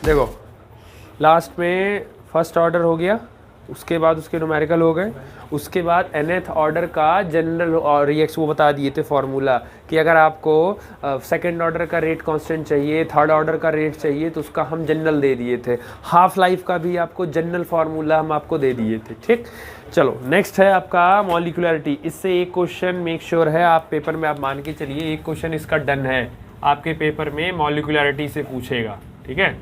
देखो लास्ट में first order हो गया, उसके बाद उसके न्यूमेरिकल हो गए, उसके बाद nth ऑर्डर का जनरल और रिएक्शन वो बता दिए थे फॉर्मूला कि अगर आपको सेकंड ऑर्डर का रेट कांस्टेंट चाहिए, थर्ड ऑर्डर का रेट चाहिए तो उसका हम जनरल दे दिए थे। हाफ लाइफ का भी आपको जनरल फार्मूला हम आपको दे दिए थे। ठीक, चलो नेक्स्ट है आपका मॉलिक्यूलरिटी। इससे एक क्वेश्चन मेक श्योर है आप पेपर में, आप मान के चलिए एक क्वेश्चन इसका डन है, आपके पेपर में मॉलिक्यूलरिटी से पूछेगा। ठीक है,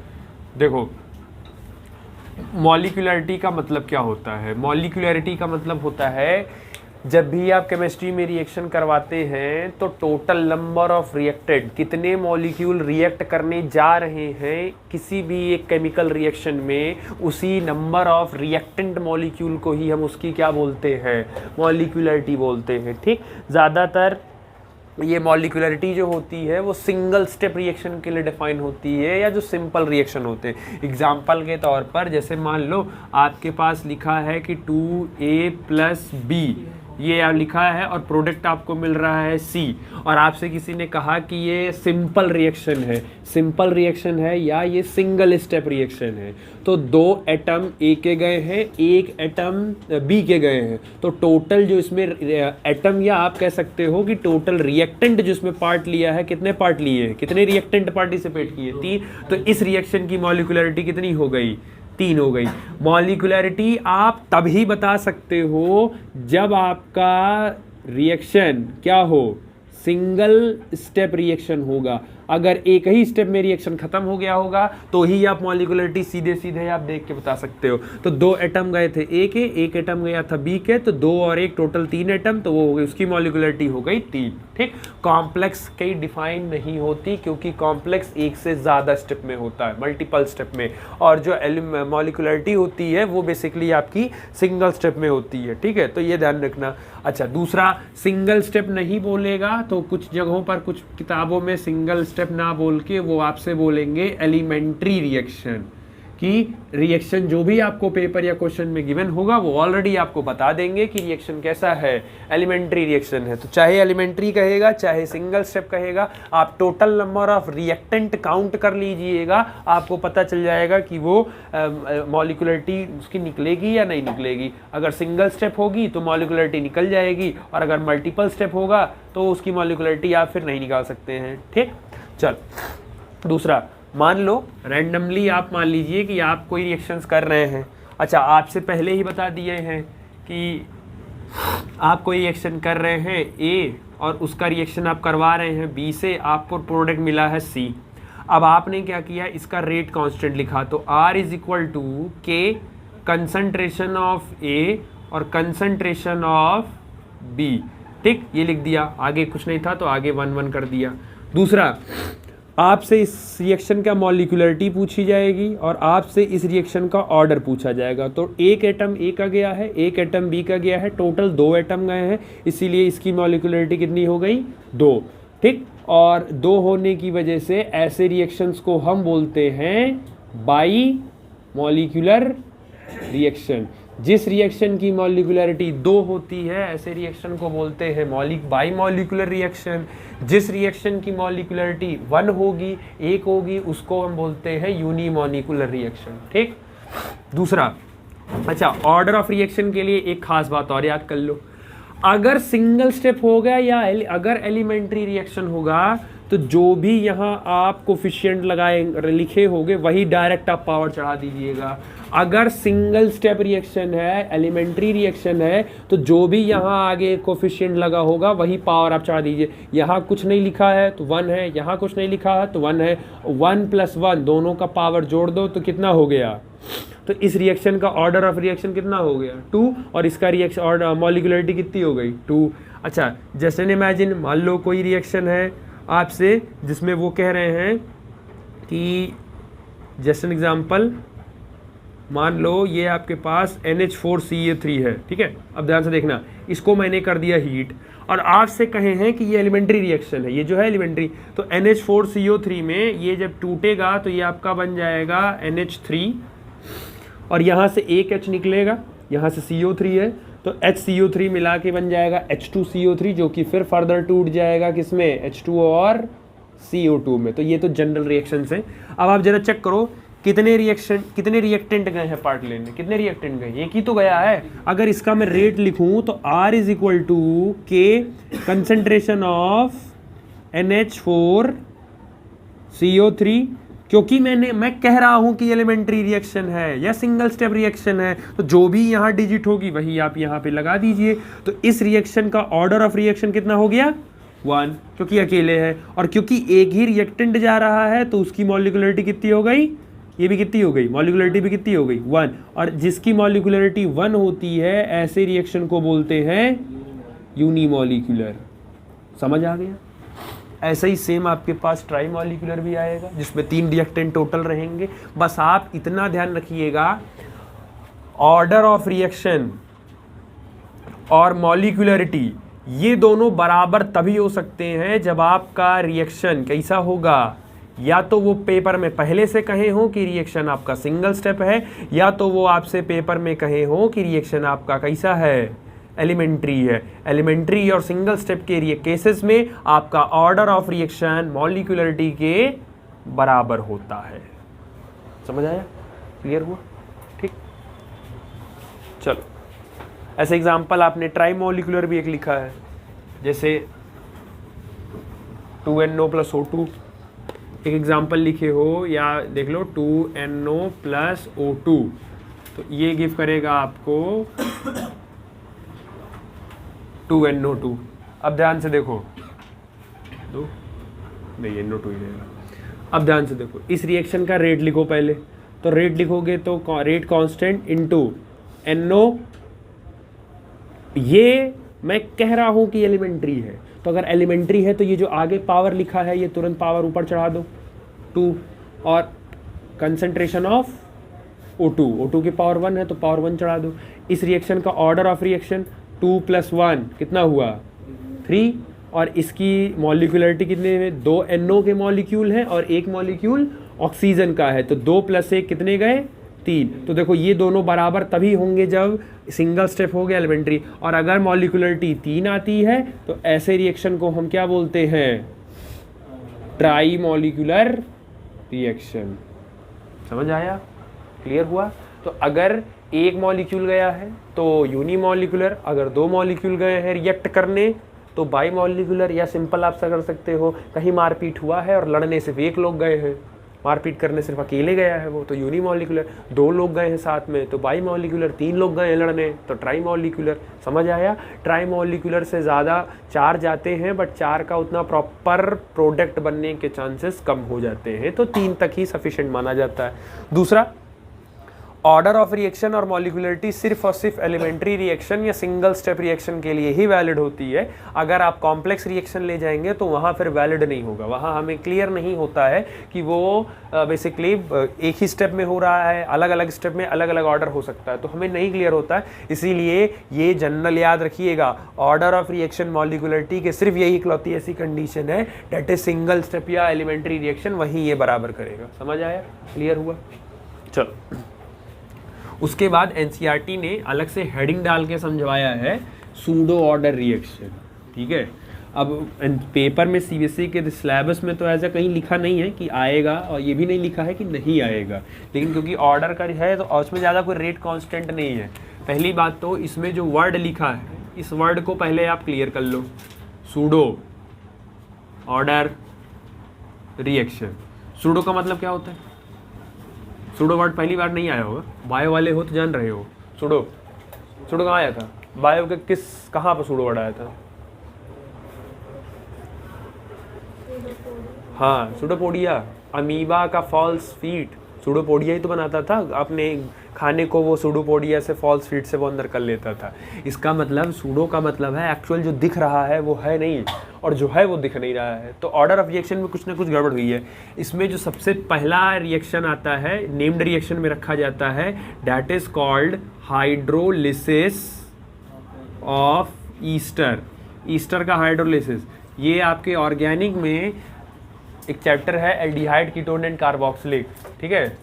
देखो मॉलिक्यूलरिटी का मतलब क्या होता है? मॉलिक्यूलरिटी का मतलब होता है जब भी आप केमिस्ट्री में रिएक्शन करवाते हैं तो टोटल नंबर ऑफ रिएक्टेड, कितने मॉलिक्यूल रिएक्ट करने जा रहे हैं किसी भी एक केमिकल रिएक्शन में, उसी नंबर ऑफ रिएक्टेंट मॉलिक्यूल को ही हम उसकी क्या बोलते हैं? मॉलिक्यूलरिटी बोलते हैं। ठीक, ज़्यादातर ये मॉलिक्यूलरिटी जो होती है वो सिंगल स्टेप रिएक्शन के लिए डिफाइन होती है या जो सिंपल रिएक्शन होते हैं। एग्जांपल के तौर पर जैसे मान लो आपके पास लिखा है कि 2A+B ये लिखा है और प्रोडक्ट आपको मिल रहा है C, और आपसे किसी ने कहा कि ये सिंपल रिएक्शन है, सिंपल रिएक्शन है या ये सिंगल स्टेप रिएक्शन है, तो 2 एटम A के गए हैं, 1 एटम B के गए हैं, तो टोटल जो इसमें एटम या आप कह सकते हो कि टोटल रिएक्टेंट जो इसमें पार्ट लिया है, कितने पार्ट लिए हैं, कितने रिएक्टेंट पार्टिसिपेट किए? 3। तो इस रिएक्शन की मॉलिक्यूलरिटी कितनी हो गई? 3 हो गई। मॉलिक्यूलरिटी आप तभी बता सकते हो जब आपका रिएक्शन क्या हो? सिंगल स्टेप रिएक्शन होगा। अगर एक ही स्टेप में रिएक्शन खत्म हो गया होगा तो ही आप मॉलिक्यूलरिटी सीधे सीधे आप देख के बता सकते हो। तो 2 एटम गए थे A के, 1 एटम गया था B के, तो 2 और 1 टोटल 3 एटम, तो वो हो गई, उसकी मॉलिक्यूलरिटी हो गई 3। ठीक, कॉम्प्लेक्स कहीं डिफाइन नहीं होती क्योंकि कॉम्प्लेक्स एक से ज़्यादा स्टेप में होता है, मल्टीपल स्टेप में, और जो मॉलिक्यूलरिटी होती है वो बेसिकली आपकी सिंगल स्टेप में होती है। ठीक है, तो ये ध्यान रखना। अच्छा, दूसरा, सिंगल स्टेप नहीं बोलेगा तो कुछ जगहों पर, कुछ किताबों में सिंगल स्टेप ना बोल के वो आपसे बोलेंगे एलिमेंट्री रिएक्शन, कि रिएक्शन जो भी आपको पेपर या क्वेश्चन में गिवन होगा वो ऑलरेडी आपको बता देंगे कि रिएक्शन कैसा है, एलिमेंट्री रिएक्शन है। तो चाहे एलिमेंट्री कहेगा चाहे सिंगल स्टेप कहेगा, आप total number of reactant count कर लीजिएगा, आपको पता चल जाएगा कि वो मॉलिक्यूलरिटी उसकी निकलेगी या नहीं निकलेगी। अगर सिंगल स्टेप होगी तो मॉलिक्यूलरिटी निकल जाएगी, और अगर मल्टीपल स्टेप होगा तो उसकी मॉलिक्यूलरिटी आप फिर नहीं निकाल सकते हैं। ठीक, चल दूसरा, मान लो रैंडमली आप मान लीजिए कि आप कोई रिएक्शंस कर रहे हैं। अच्छा, आपसे पहले ही बता दिए हैं कि आप कोई रिएक्शन कर रहे हैं A और उसका रिएक्शन आप करवा रहे हैं B से, आपको प्रोडक्ट मिला है C। अब आपने क्या किया, इसका रेट कांस्टेंट लिखा, तो R = K concentration of A और कंसंट्रेशन ऑफ B। ठीक, ये लिख दिया, आगे कुछ नहीं था तो आगे 1 1 कर दिया। दूसरा, आपसे इस रिएक्शन का मॉलिक्यूलरिटी पूछी जाएगी और आपसे इस रिएक्शन का ऑर्डर पूछा जाएगा। तो 1 एटम A का गया है, 1 एटम B का गया है, टोटल 2 एटम गए हैं, इसीलिए इसकी मॉलिक्यूलरिटी कितनी हो गई? 2। ठीक, और 2 होने की वजह से ऐसे रिएक्शंस को हम बोलते हैं बाई मॉलिक्यूलर रिएक्शन। जिस रिएक्शन की मॉलिक्यूलरिटी 2 होती है ऐसे रिएक्शन को बोलते हैं बाई मॉलिक्यूलर रिएक्शन। जिस रिएक्शन की मॉलिक्यूलरिटी 1 होगी, 1 होगी, उसको हम बोलते हैं यूनिमॉलिक्यूलर रिएक्शन। ठीक, दूसरा, अच्छा, ऑर्डर ऑफ रिएक्शन के लिए एक खास बात और याद कर लो, अगर सिंगल स्टेप होगा या अगर एलिमेंट्री रिएक्शन होगा तो जो भी यहाँ आप कोफिशिएंट लगाए लिखे होंगे वही डायरेक्ट आप पावर चढ़ा दीजिएगा। अगर सिंगल स्टेप रिएक्शन है, एलिमेंट्री रिएक्शन है, तो जो भी यहाँ आगे कोफिशिएंट लगा होगा वही पावर आप चढ़ा दीजिए। यहाँ कुछ नहीं लिखा है तो 1 है, यहाँ कुछ नहीं लिखा है तो 1 है, 1 + 1 दोनों का पावर जोड़ दो तो कितना हो गया? तो इस रिएक्शन का ऑर्डर ऑफ रिएक्शन कितना हो गया? 2, और इसका रिएक्शन और मॉलिक्यूलरिटी कितनी हो गई? 2। अच्छा, जैसे इमेजिन, मान लो कोई रिएक्शन है आपसे जिसमें वो कह रहे हैं कि जैसे एग्जांपल मान लो ये आपके पास NH4CA3 है। ठीक है, अब ध्यान से देखना, इसको मैंने कर दिया हीट और आपसे कहे हैं कि ये एलिमेंट्री रिएक्शन है, ये जो है एलिमेंट्री, तो NH4CO3 में ये जब टूटेगा तो ये आपका बन जाएगा NH3 और यहाँ से एक H निकलेगा, यहाँ से CO3 है तो HCO3 मिला के बन जाएगा H2CO3 जो कि फिर फर्दर टूट जाएगा किसमें? H2 और CO2 में। तो ये तो जनरल रिएक्शंस हैं। अब आप जरा चेक करो कितने रिएक्टेंट गए हैं पार्ट लेने, कितने रिएक्टेंट गए, एक ही तो गया है। अगर इसका मैं रेट लिखूं तो R इज इक्वल टू के कंसेंट्रेशन ऑफ NH4CO3, क्योंकि मैं कह रहा हूं कि एलिमेंट्री रिएक्शन है या सिंगल स्टेप रिएक्शन है, तो जो भी यहां डिजिट होगी वही आप यहां पे लगा दीजिए। तो इस रिएक्शन का ऑर्डर ऑफ रिएक्शन कितना हो गया 1, क्योंकि अकेले है, और क्योंकि एक ही रिएक्टेंट जा रहा है तो उसकी मॉलिक्यूलरिटी कितनी हो गई, ये भी कितनी हो गई, मॉलिक्यूलरिटी भी कितनी हो गई 1। और जिसकी मॉलिक्यूलरिटी 1 होती है ऐसे रिएक्शन को बोलते हैं यूनिमॉलिक्यूलर। समझ आ गया? ऐसा ही सेम आपके पास ट्राई मॉलिक्यूलर भी आएगा जिसमें 3 रिएक्टेंट टोटल रहेंगे। बस आप इतना ध्यान रखिएगा, ऑर्डर ऑफ रिएक्शन और मॉलिक्यूलरिटी ये दोनों बराबर तभी हो सकते हैं जब आपका रिएक्शन कैसा होगा, या तो वो पेपर में पहले से कहे हो कि रिएक्शन आपका सिंगल स्टेप है, या तो वो आपसे पेपर में कहे हो कि रिएक्शन आपका कैसा है, एलिमेंट्री है। एलिमेंट्री और सिंगल स्टेप के केसेस में आपका ऑर्डर ऑफ रिएक्शन मॉलिक्यूलरिटी के बराबर होता है। समझ आया? क्लियर हुआ? ठीक, चलो ऐसे एग्जांपल आपने ट्राई मॉलिक्यूलर भी एक लिखा है, जैसे 2NO + O2 एक एग्जांपल लिखे हो, या देख लो 2NO + O2, तो ये गिव करेगा आपको 2NO2। अब ध्यान से देखो, दो नहीं NO2 ही रहेगा। अब ध्यान से देखो, इस रिएक्शन का रेट लिखो पहले, तो रेट लिखोगे तो रेट कांस्टेंट इनटू NO, ये मैं कह रहा हूं कि एलिमेंट्री है, तो अगर एलिमेंट्री है तो ये जो आगे पावर लिखा है ये तुरंत पावर ऊपर चढ़ा दो 2, और कंसंट्रेशन ऑफ O2 की पावर 1 है तो पावर 1 चढ़ा दो। इस रिएक्शन का ऑर्डर ऑफ रिएक्शन 2 + 1 कितना हुआ 3, और इसकी मॉलिक्यूलरिटी कितने हैं, 2 NO के मॉलिक्यूल हैं और एक मॉलिक्यूल ऑक्सीजन का है, तो 2 + 1 कितने गए 3। तो देखो ये दोनों बराबर तभी होंगे जब सिंगल स्टेप हो गया एलिमेंट्री, और अगर मॉलिक्यूलरिटी 3 आती है तो ऐसे रिएक्शन को हम क्या बोलते हैं, ट्राई मॉलिक्यूलर रिएक्शन। समझ आया? क्लियर हुआ? तो अगर एक मॉलिक्यूल गया है तो यूनिमॉलिक्यूलर, अगर 2 मॉलिक्यूल गए हैं रिएक्ट करने तो बाई मॉलिक्यूलर, या सिंपल आप कर सकते हो कहीं मारपीट हुआ है और लड़ने सिर्फ एक लोग गए हैं, मारपीट करने सिर्फ अकेले गया है वो, तो यूनिमॉलिक्यूलर। 2 लोग गए हैं साथ में तो बाई मॉलिक्यूलर, 3 लोग गए हैं लड़ने तो ट्राई मॉलिक्यूलर। समझ आया? ट्राई मॉलिक्यूलर से ज़्यादा 4 जाते हैं, बट 4 का उतना प्रॉपर प्रोडक्ट बनने के चांसेस कम हो जाते हैं, तो 3 तक ही सफिशिएंट माना जाता है। दूसरा, ऑर्डर ऑफ रिएक्शन और मॉलिक्यूलरिटी सिर्फ और सिर्फ एलिमेंट्री रिएक्शन या सिंगल स्टेप रिएक्शन के लिए ही वैलिड होती है। अगर आप कॉम्प्लेक्स रिएक्शन ले जाएंगे तो वहाँ फिर वैलिड नहीं होगा, वहाँ हमें क्लियर नहीं होता है कि वो बेसिकली एक ही स्टेप में हो रहा है, अलग अलग स्टेप में अलग अलग ऑर्डर हो सकता है, तो हमें नहीं क्लियर होता है। इसीलिए ये जनरल याद रखिएगा, ऑर्डर ऑफ रिएक्शन मॉलिक्यूलरिटी के सिर्फ यही इकलौती ऐसी कंडीशन है डेट इज सिंगल स्टेप या एलिमेंट्री रिएक्शन, वही ये बराबर करेगा। समझ आया? क्लियर हुआ? चलो, उसके बाद एनसीईआरटी ने अलग से हेडिंग डाल के समझवाया है सूडो ऑर्डर रिएक्शन। ठीक है, अब पेपर में सीबीएसई के सिलेबस में तो ऐसा कहीं लिखा नहीं है कि आएगा, और ये भी नहीं लिखा है कि नहीं आएगा, लेकिन क्योंकि ऑर्डर का है तो उसमें ज़्यादा कोई रेट कांस्टेंट नहीं है। पहली बात तो इसमें जो वर्ड लिखा है इस वर्ड को पहले आप क्लियर कर लो, सूडो ऑर्डर रिएक्शन। सूडो का मतलब क्या होता है? सूडो वर्ड पहली बार नहीं आया होगा, बायो वाले हो तो जान रहे हो। सूडो कहाँ आया था? बायो के कहाँ पर सूडो वर्ड आया था? हाँ, सूडोपोडिया, अमीबा का फॉल्स फीट, सूडोपोडिया ही तो बनाता था अपने खाने को, वो सूडोपोडिया से फॉल्स फीट से वो अंदर कर लेता था। इसका मतलब सूडो का मतलब है एक्चुअल जो दिख रहा है वो है नहीं, और जो है वो दिख नहीं रहा है। तो ऑर्डर ऑफ रिएक्शन में कुछ ना कुछ गड़बड़ हुई है। इसमें जो सबसे पहला रिएक्शन आता है नेम्ड रिएक्शन में रखा जाता है, that is called hydrolysis of Easter. Easter का हाइड्रोलिसिस, ये आपके ऑर्गेनिक में एक चैप्टर है एल्डिहाइड कीटोन एंड कार्बोक्सिलिक, ठीक है,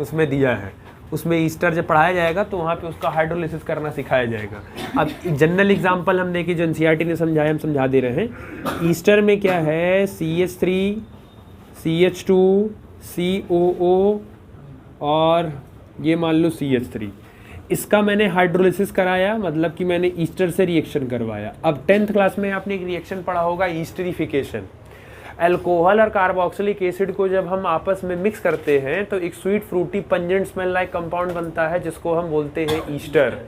उसमें दिया है। उसमें ईस्टर जब पढ़ाया जाएगा तो वहाँ पे उसका हाइड्रोलिसिस करना सिखाया जाएगा। अब जनरल एग्जांपल हम देखें जो एनसीईआरटी ने समझाया, हम समझा दे रहे हैं। ईस्टर में क्या है? CH3 CH2 COO और ये मान लो CH3। इसका मैंने हाइड्रोलिसिस कराया, मतलब कि मैंने ईस्टर से रिएक्शन करवाया। अब 10th क्लास में आपने एक रिएक्शन पढ़ा होगा, ईस्टरिफिकेशन। अल्कोहल और कार्बोक्सिलिक एसिड को जब हम आपस में मिक्स करते हैं तो एक sweet Frooti pungent smell like compound बनता है जिसको हम बोलते हैं ईस्टर।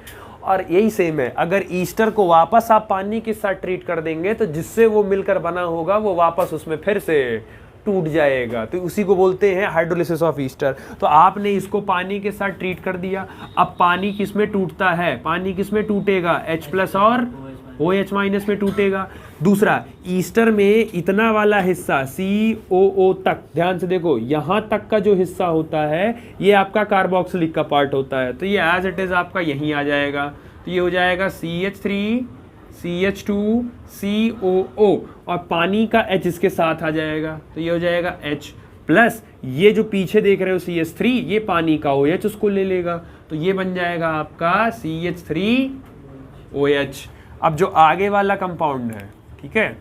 और यही सेम है, अगर ईस्टर को वापस आप पानी के साथ ट्रीट कर देंगे तो जिससे वो मिलकर बना होगा वो वापस उसमें फिर से टूट जाएगा, तो उसी को बोलते हैं हाइड्रोलिसिस ऑफ ईस्टर। तो आपने इसको पानी के साथ ट्रीट कर दिया। अब पानी किस में टूटता है, पानी किस में टूटेगा, H+ और OH- में टूटेगा। दूसरा, ईस्टर में इतना वाला हिस्सा COO तक, ध्यान से देखो, यहाँ तक का जो हिस्सा होता है ये आपका कार्बोक्सिलिक का पार्ट होता है, तो ये एज इट इज आपका यहीं आ जाएगा। तो ये हो जाएगा CH3 CH2 COO और पानी का H इसके साथ आ जाएगा, तो ये हो जाएगा H+। ये जो पीछे देख रहे हो CH3, ये पानी का OH उसको ले लेगा, तो ये बन जाएगा आपका CH3OH। अब जो आगे वाला कंपाउंड है, ठीक है,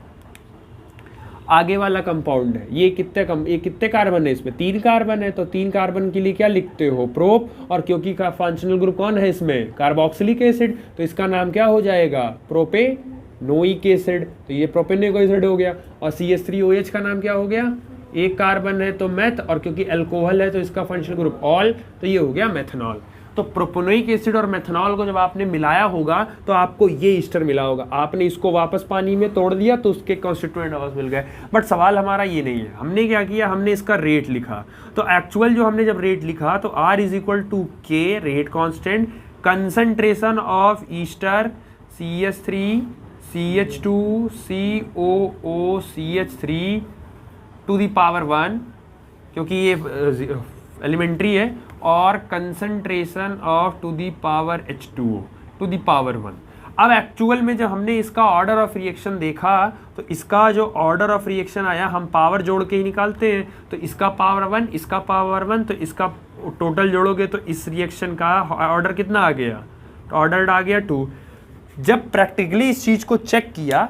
आगे वाला कंपाउंड है, ये कितने कार्बन है इसमें, 3 कार्बन है। तो 3 कार्बन के लिए क्या लिखते हो, प्रोप, और क्योंकि का फंक्शनल ग्रुप कौन है इसमें, कार्बोक्सिलिक एसिड, तो इसका नाम क्या हो जाएगा, प्रोपेनोइक एसिड। तो ये प्रोपेनोइक एसिड हो गया। और CH3OH का नाम क्या हो गया, 1 कार्बन है तो मेथ, और क्योंकि अल्कोहल है तो इसका फंक्शनल ग्रुप ऑल, तो ये हो गया मेथनॉल। तो प्रोपेनोइक एसिड और मेथनॉल को जब आपने मिलाया होगा तो आपको ये ईस्टर मिला होगा। आपने इसको वापस पानी में तोड़ दिया तो उसके कॉन्स्टिट्यूएंट वापस मिल गए। बट सवाल हमारा ये नहीं है, हमने क्या किया, हमने इसका रेट लिखा। तो एक्चुअल जो हमने जब रेट लिखा तो R = K, rate constant, concentration of ester CH3 CH2 COO CH3 to the power 1, क्योंकि ये एलिमेंट्री है, और concentration of to the power H2O to the power 1। अब एक्चुअल में जब हमने इसका ऑर्डर ऑफ रिएक्शन देखा तो इसका जो ऑर्डर ऑफ रिएक्शन आया, हम पावर जोड़ के ही निकालते हैं, तो इसका पावर 1 इसका पावर 1, तो इसका टोटल जोड़ोगे तो इस रिएक्शन का ऑर्डर कितना आ गया, ऑर्डर आ गया 2। जब प्रैक्टिकली इस चीज़ को चेक किया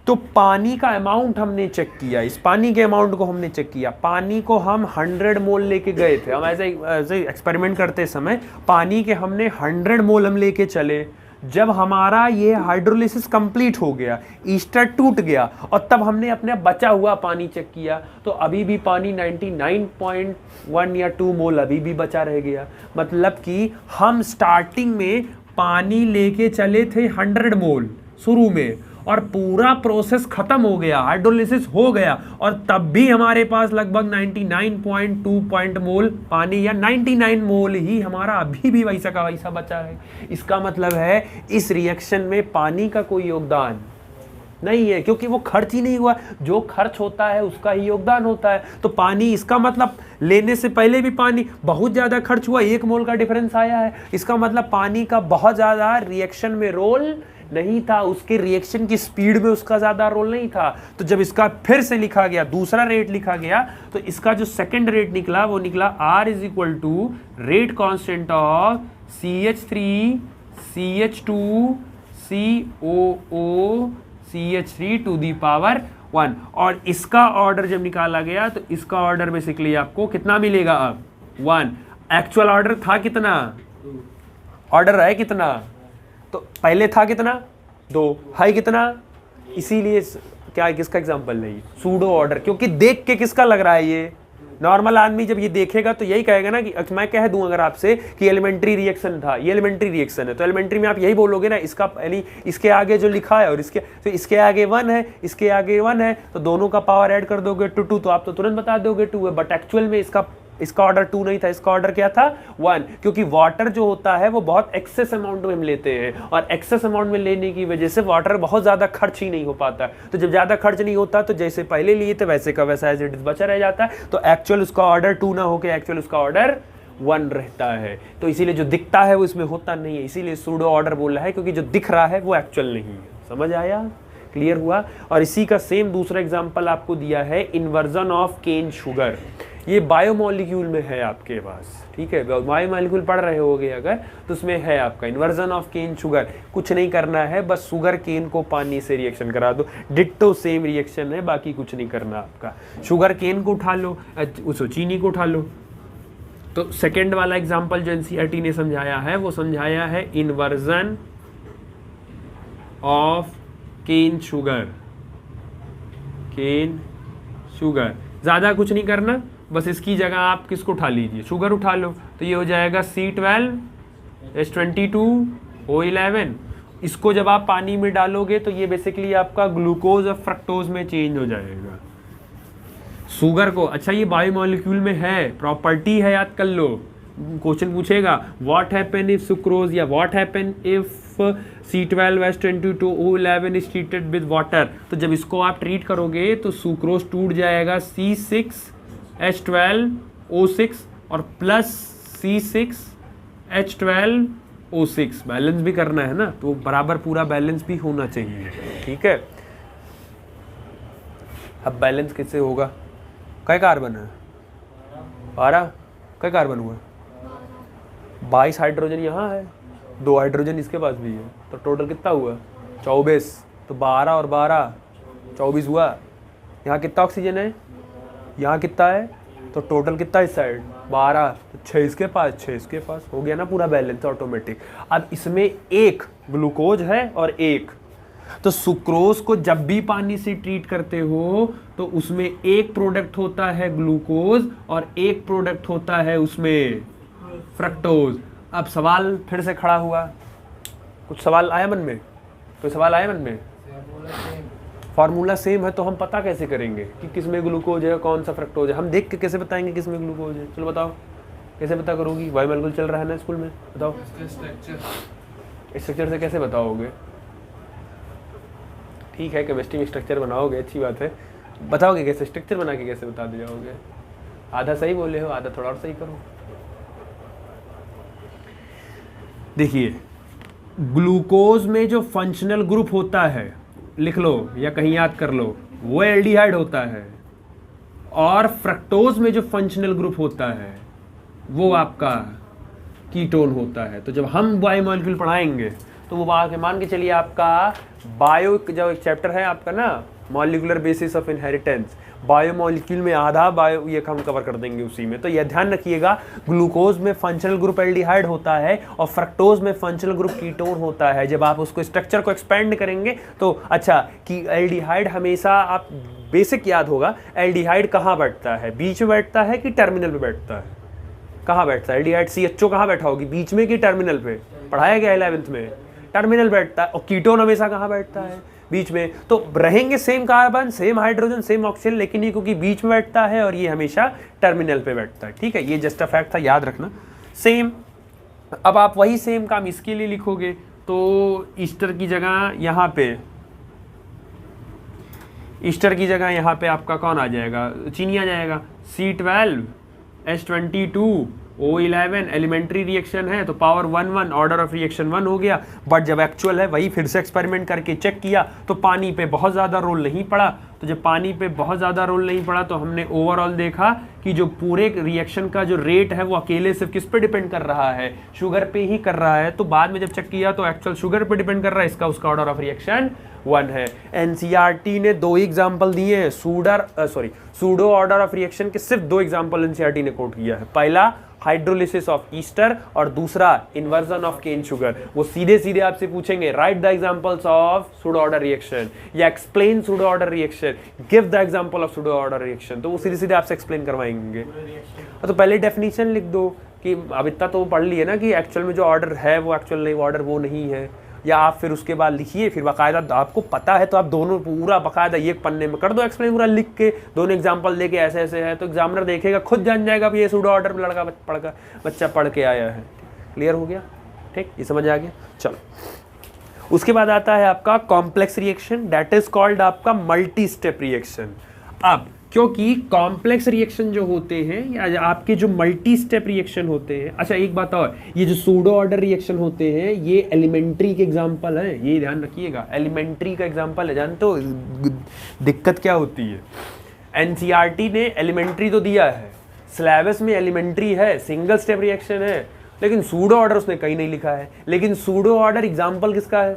तो पानी का अमाउंट हमने चेक किया, इस पानी के अमाउंट को हमने चेक किया। पानी को हम 100 मोल लेके गए थे, हम ऐसे एक्सपेरिमेंट करते समय पानी के हमने 100 मोल हम लेके चले। जब हमारा ये हाइड्रोलिसिस कंप्लीट हो गया, ईस्टर टूट गया, और तब हमने अपने बचा हुआ पानी चेक किया, तो अभी भी पानी 99.1 या 2 मोल अभी भी बचा रह गया। मतलब कि हम स्टार्टिंग में पानी लेके चले थे 100 मोल शुरू में, और पूरा प्रोसेस खत्म हो गया, हाइड्रोलिसिस हो गया, और तब भी हमारे पास लगभग 99.2 मोल पानी, या 99 मोल ही हमारा अभी भी वैसा का वैसा बचा है। इसका मतलब है इस रिएक्शन में पानी का कोई योगदान नहीं है, क्योंकि वो खर्च ही नहीं हुआ। जो खर्च होता है उसका ही योगदान होता है। तो पानी, इसका मतलब लेने से पहले भी पानी बहुत ज़्यादा खर्च हुआ, 1 मोल का डिफरेंस आया है। इसका मतलब पानी का बहुत ज़्यादा रिएक्शन में रोल नहीं था, उसके रिएक्शन की स्पीड में उसका ज़्यादा रोल नहीं था। तो जब इसका फिर से लिखा गया, दूसरा रेट लिखा गया, तो इसका जो सेकंड रेट निकला वो निकला R = rate constant of CH3 CH2 COO CH3 to the power 1। और इसका ऑर्डर जब निकाला गया तो इसका ऑर्डर बेसिकली आपको कितना मिलेगा, अब 1। एक्चुअल ऑर्डर था कितना, ऑर्डर है कितना, तो पहले था कितना, 2, है कितना, इसीलिए क्या है, किसका एग्जांपल नहीं, सूडो ऑर्डर। क्योंकि देख के किसका लग रहा है, ये नॉर्मल आदमी जब ये देखेगा तो यही कहेगा ना कि मैं कह दूं अगर आपसे कि एलिमेंट्री रिएक्शन था, ये एलिमेंट्री रिएक्शन है, तो एलिमेंट्री में आप यही बोलोगे ना, इसका यानी इसके आगे जो लिखा है और इसके, तो इसके आगे 1 है, इसके आगे 1 है, तो दोनों का पावर ऐड कर दोगे 2, तो आप तो तुरंत बता दोगे 2 है। बट एक्चुअल में इसका ऑर्डर 2 नहीं था, इसका ऑर्डर क्या था, 1। क्योंकि वाटर जो होता है वो बहुत एक्सेस अमाउंट में हम लेते हैं, और एक्सेस अमाउंट में लेने की वजह से वाटर बहुत ज़्यादा खर्च ही नहीं हो पाता। तो जब ज़्यादा खर्च नहीं होता तो जैसे पहले लिए थे वैसे का वैसा एज इट इज बचा रह जाता है। तो एक्चुअल उसका ऑर्डर 2 ना होकर एक्चुअल उसका ऑर्डर 1 रहता है। तो इसीलिए जो दिखता है वो इसमें होता नहीं है, इसीलिए सूडो ऑर्डर बोल रहा है, क्योंकि जो दिख रहा है वो एक्चुअल नहीं है। समझ आया, क्लियर हुआ। और इसी का सेम दूसरा एग्जाम्पल आपको दिया है, इन्वर्जन ऑफ केन शुगर। ये बायोमोलिक्यूल में है आपके पास, ठीक है, बायोमोलिक्यूल पढ़ रहे होगे अगर, तो उसमें है आपका इन्वर्जन ऑफ केन शुगर। कुछ नहीं करना है, बस शुगर केन को पानी से रिएक्शन करा दो, डिट्टो सेम रिएक्शन है, बाकी कुछ नहीं करना आपका। शुगर केन को उठा लो, उस चीनी को उठा लो, तो सेकेंड वाला एग्जाम्पल जो एनसीईआरटी ने समझाया है वो समझाया है inversion of cane sugar. Cane sugar ज़्यादा कुछ नहीं करना, बस इसकी जगह आप किसको उठा लीजिए, शुगर उठा लो, तो ये हो जाएगा C12H22O11। इसको जब आप पानी में डालोगे तो ये बेसिकली आपका ग्लूकोज और फ्रक्टोज में चेंज हो जाएगा। शुगर को, अच्छा ये बायोमोलिक्यूल में है, प्रॉपर्टी है, याद कर लो, क्वेश्चन पूछेगा व्हाट हैपन इफ सुक्रोज या what happen if C12H22O11 is treated with water. तो जब इसको आप ट्रीट करोगे तो सुक्रोज टूट जाएगा C6H12O6 और प्लस C6H12O6। बैलेंस भी करना है ना, तो बराबर पूरा बैलेंस भी होना चाहिए, ठीक है। अब बैलेंस किससे होगा, कई कार्बन है, 12, कई कार्बन हुआ, 22 हाइड्रोजन यहाँ है, 2 हाइड्रोजन इसके पास भी है, तो टोटल कितना हुआ 24। तो 12 और 12 24 हुआ। यहाँ कितना ऑक्सीजन है, यहाँ कितना है, तो टोटल कितना इस साइड 12, तो 6 इसके पास, 6 इसके पास, हो गया ना पूरा बैलेंस ऑटोमेटिक। अब इसमें एक ग्लूकोज है और एक, तो सुक्रोज को जब भी पानी से ट्रीट करते हो तो उसमें एक प्रोडक्ट होता है ग्लूकोज और एक प्रोडक्ट होता है उसमें फ्रक्टोज। अब सवाल फिर से खड़ा हुआ, कुछ सवाल आया मन में, कोई सवाल आया मन में? फार्मूला सेम है तो हम पता कैसे करेंगे कि किसमें ग्लूकोज है कौन सा फ्रक्टोज है? हम देख के कैसे बताएंगे किसमें ग्लूकोज है? चलो बताओ कैसे पता करोगी? बायोमोलिक्यूल चल रहा है ना स्कूल में, बताओ स्ट्रक्चर से कैसे बताओगे? ठीक है, केमिस्ट्री में स्ट्रक्चर बनाओगे, अच्छी बात है, बताओगे कैसे? स्ट्रक्चर बना के कैसे बता दे जाओगे? आधा सही बोले हो, आधा थोड़ा और सही करो। देखिए, ग्लूकोज में जो फंक्शनल ग्रुप होता है, लिख लो या कहीं याद कर लो, वो एल्डिहाइड होता है, और फ्रक्टोज में जो फंक्शनल ग्रुप होता है वो आपका कीटोन होता है। तो जब हम बायोमोलिक्यूल पढ़ाएंगे तो वो मान के चलिए आपका बायो जो एक चैप्टर है आपका ना, molecular basis of inheritance, biomolecule में आधा बायो ये हम कवर कर देंगे उसी में। तो यह ध्यान रखिएगा, ग्लूकोज में फंक्शनल ग्रुप एल्डिहाइड होता है और फ्रक्टोज में फंक्शनल ग्रुप कीटोन होता है। जब आप उसको स्ट्रक्चर को एक्सपेंड करेंगे तो अच्छा कि एल्डिहाइड हमेशा, आप बेसिक याद होगा, एल्डिहाइड कहाँ बैठता है, बीच में बैठता है कि टर्मिनल पे बैठता है? कहाँ बैठता है एल्डिहाइड? CHO कहाँ बैठा होगी, बीच में कि टर्मिनल पे? पढ़ाया गया 11th में, टर्मिनल बैठता है। और कीटोन हमेशा कहाँ बैठता है? बीच में। तो रहेंगे same carbon, same hydrogen, same oxygen, लेकिन ये क्योंकि बीच में बैठता है और ये हमेशा टर्मिनल पे बैठता है, ठीक है। ये जस्ट अ फैक्ट था, याद रखना। सेम, अब आप वही सेम काम इसके लिए लिखोगे तो ईस्टर की जगह यहाँ पे, ईस्टर की जगह यहाँ पे आपका कौन आ जाएगा? चीनी आ जाएगा। C12H22O11 एलिमेंट्री रिएक्शन है तो पावर 1 ऑर्डर ऑफ रिएक्शन 1 हो गया। बट जब एक्चुअल है वही फिर से एक्सपेरिमेंट करके चेक किया तो पानी पे बहुत ज़्यादा रोल नहीं पड़ा। तो जब पानी पे बहुत ज़्यादा रोल नहीं पड़ा तो हमने ओवरऑल देखा कि जो पूरे रिएक्शन का जो रेट है वो अकेले सिर्फ किस पे डिपेंड कर रहा है? शुगर पे ही कर रहा है। तो बाद में जब चेक किया तो एक्चुअल शुगर पे डिपेंड कर रहा है, इसका उसका ऑर्डर ऑफ रिएक्शन 1 है। एनसीईआरटी ने 2 एग्जाम्पल दिए हैं, सूडो ऑर्डर ऑफ रिएक्शन के सिर्फ 2 एग्जाम्पल एनसीईआरटी ने कोट किया है। पहला हाइड्रोलिसिस ऑफ ईस्टर और दूसरा इन्वर्जन ऑफ केन शुगर। वो सीधे सीधे आपसे पूछेंगे write the examples of pseudo order reaction या explain pseudo order reaction, give the example of pseudo order reaction. तो वो सीधे सीधे आपसे एक्सप्लेन करवाएंगे। तो पहले डेफिनेशन लिख दो कि अब इतना तो पढ़ लिए ना कि एक्चुअल में जो ऑर्डर है वो एक्चुअल नहीं, वो ऑर्डर वो नहीं है। या आप फिर उसके बाद लिखिए, फिर बाकायदा आपको पता है तो आप दोनों पूरा बाकायदा एक पन्ने में कर दो एक्सप्लेन, पूरा लिख के दोनों एग्जांपल देके ऐसे ऐसे है तो एग्जामिनर देखेगा, खुद जान जाएगा ये सूडो ऑर्डर में लड़का बच्चा पढ़ के आया है। क्लियर हो गया? ठीक, ये समझ आ गया। चलो, उसके बाद आता है आपका complex reaction, that is called आपका मल्टी स्टेप रिएक्शन। अब क्योंकि कॉम्प्लेक्स रिएक्शन जो होते हैं या आपके जो मल्टी स्टेप रिएक्शन होते हैं, अच्छा एक बात और, ये जो सूडो ऑर्डर रिएक्शन होते हैं ये एलिमेंट्री के एग्जांपल हैं, ये ध्यान रखिएगा, एलिमेंट्री का एग्जांपल है। जानते हो दिक्कत क्या होती है? एनसीईआरटी ने एलिमेंट्री तो दिया है, सिलेबस में एलिमेंट्री है, सिंगल स्टेप रिएक्शन है, लेकिन सूडो ऑर्डर उसने कहीं नहीं लिखा है। लेकिन सूडो ऑर्डर एग्जाम्पल किसका है?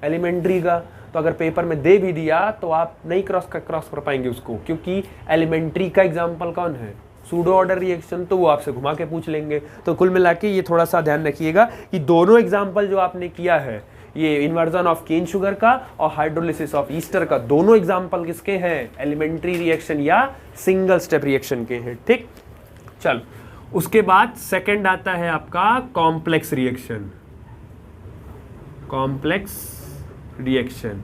एलिमेंट्री का। तो अगर पेपर में दे भी दिया तो आप नहीं क्रॉस कर पाएंगे उसको, क्योंकि एलिमेंट्री का एग्जाम्पल कौन है? सूडो ऑर्डर रिएक्शन तो वो आपसे घुमा के पूछ लेंगे। तो कुल मिला के ये थोड़ा सा ध्यान रखिएगा कि दोनों एग्जाम्पल जो आपने किया है, ये इन्वर्जन ऑफ केन शुगर का और हाइड्रोलिसिस ऑफ ईस्टर का, दोनों एग्जाम्पल किसके हैं? एलिमेंट्री रिएक्शन या सिंगल स्टेप रिएक्शन के हैं। ठीक, चल उसके बाद सेकंड आता है आपका complex reaction. Complex reaction,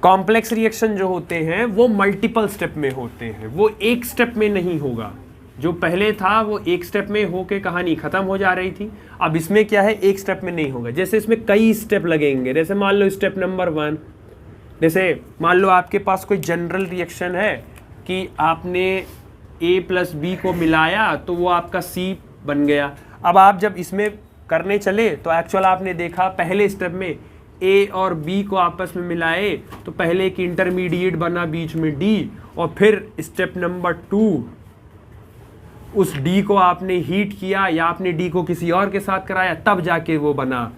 complex reaction जो होते हैं वो मल्टीपल स्टेप में होते हैं, वो एक स्टेप में नहीं होगा। जो पहले था वो एक स्टेप में होके कहानी खत्म हो जा रही थी, अब इसमें क्या है, एक स्टेप में नहीं होगा। जैसे इसमें कई स्टेप लगेंगे, जैसे मान लो स्टेप नंबर 1, जैसे मान लो आपके पास कोई जनरल रिएक्शन है कि आपने A + B को मिलाया तो वो आपका C बन गया। अब आप जब इसमें करने चले तो एक्चुअल आपने देखा पहले स्टेप में A और B को आपस में मिलाए तो पहले एक इंटरमीडिएट बना बीच में D, और फिर स्टेप नंबर 2 उस D को आपने हीट किया या आपने D को किसी और के साथ कराया, तब जाके वो बना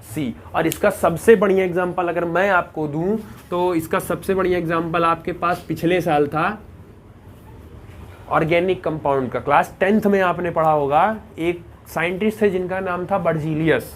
C। और इसका सबसे बढ़िया एग्जांपल अगर मैं आपको दूं तो इसका सबसे बढ़िया एग्जांपल आपके पास पिछले साल था ऑर्गेनिक कंपाउंड का। क्लास 10th में आपने पढ़ा होगा, एक साइंटिस्ट थे जिनका नाम था बर्जीलियस,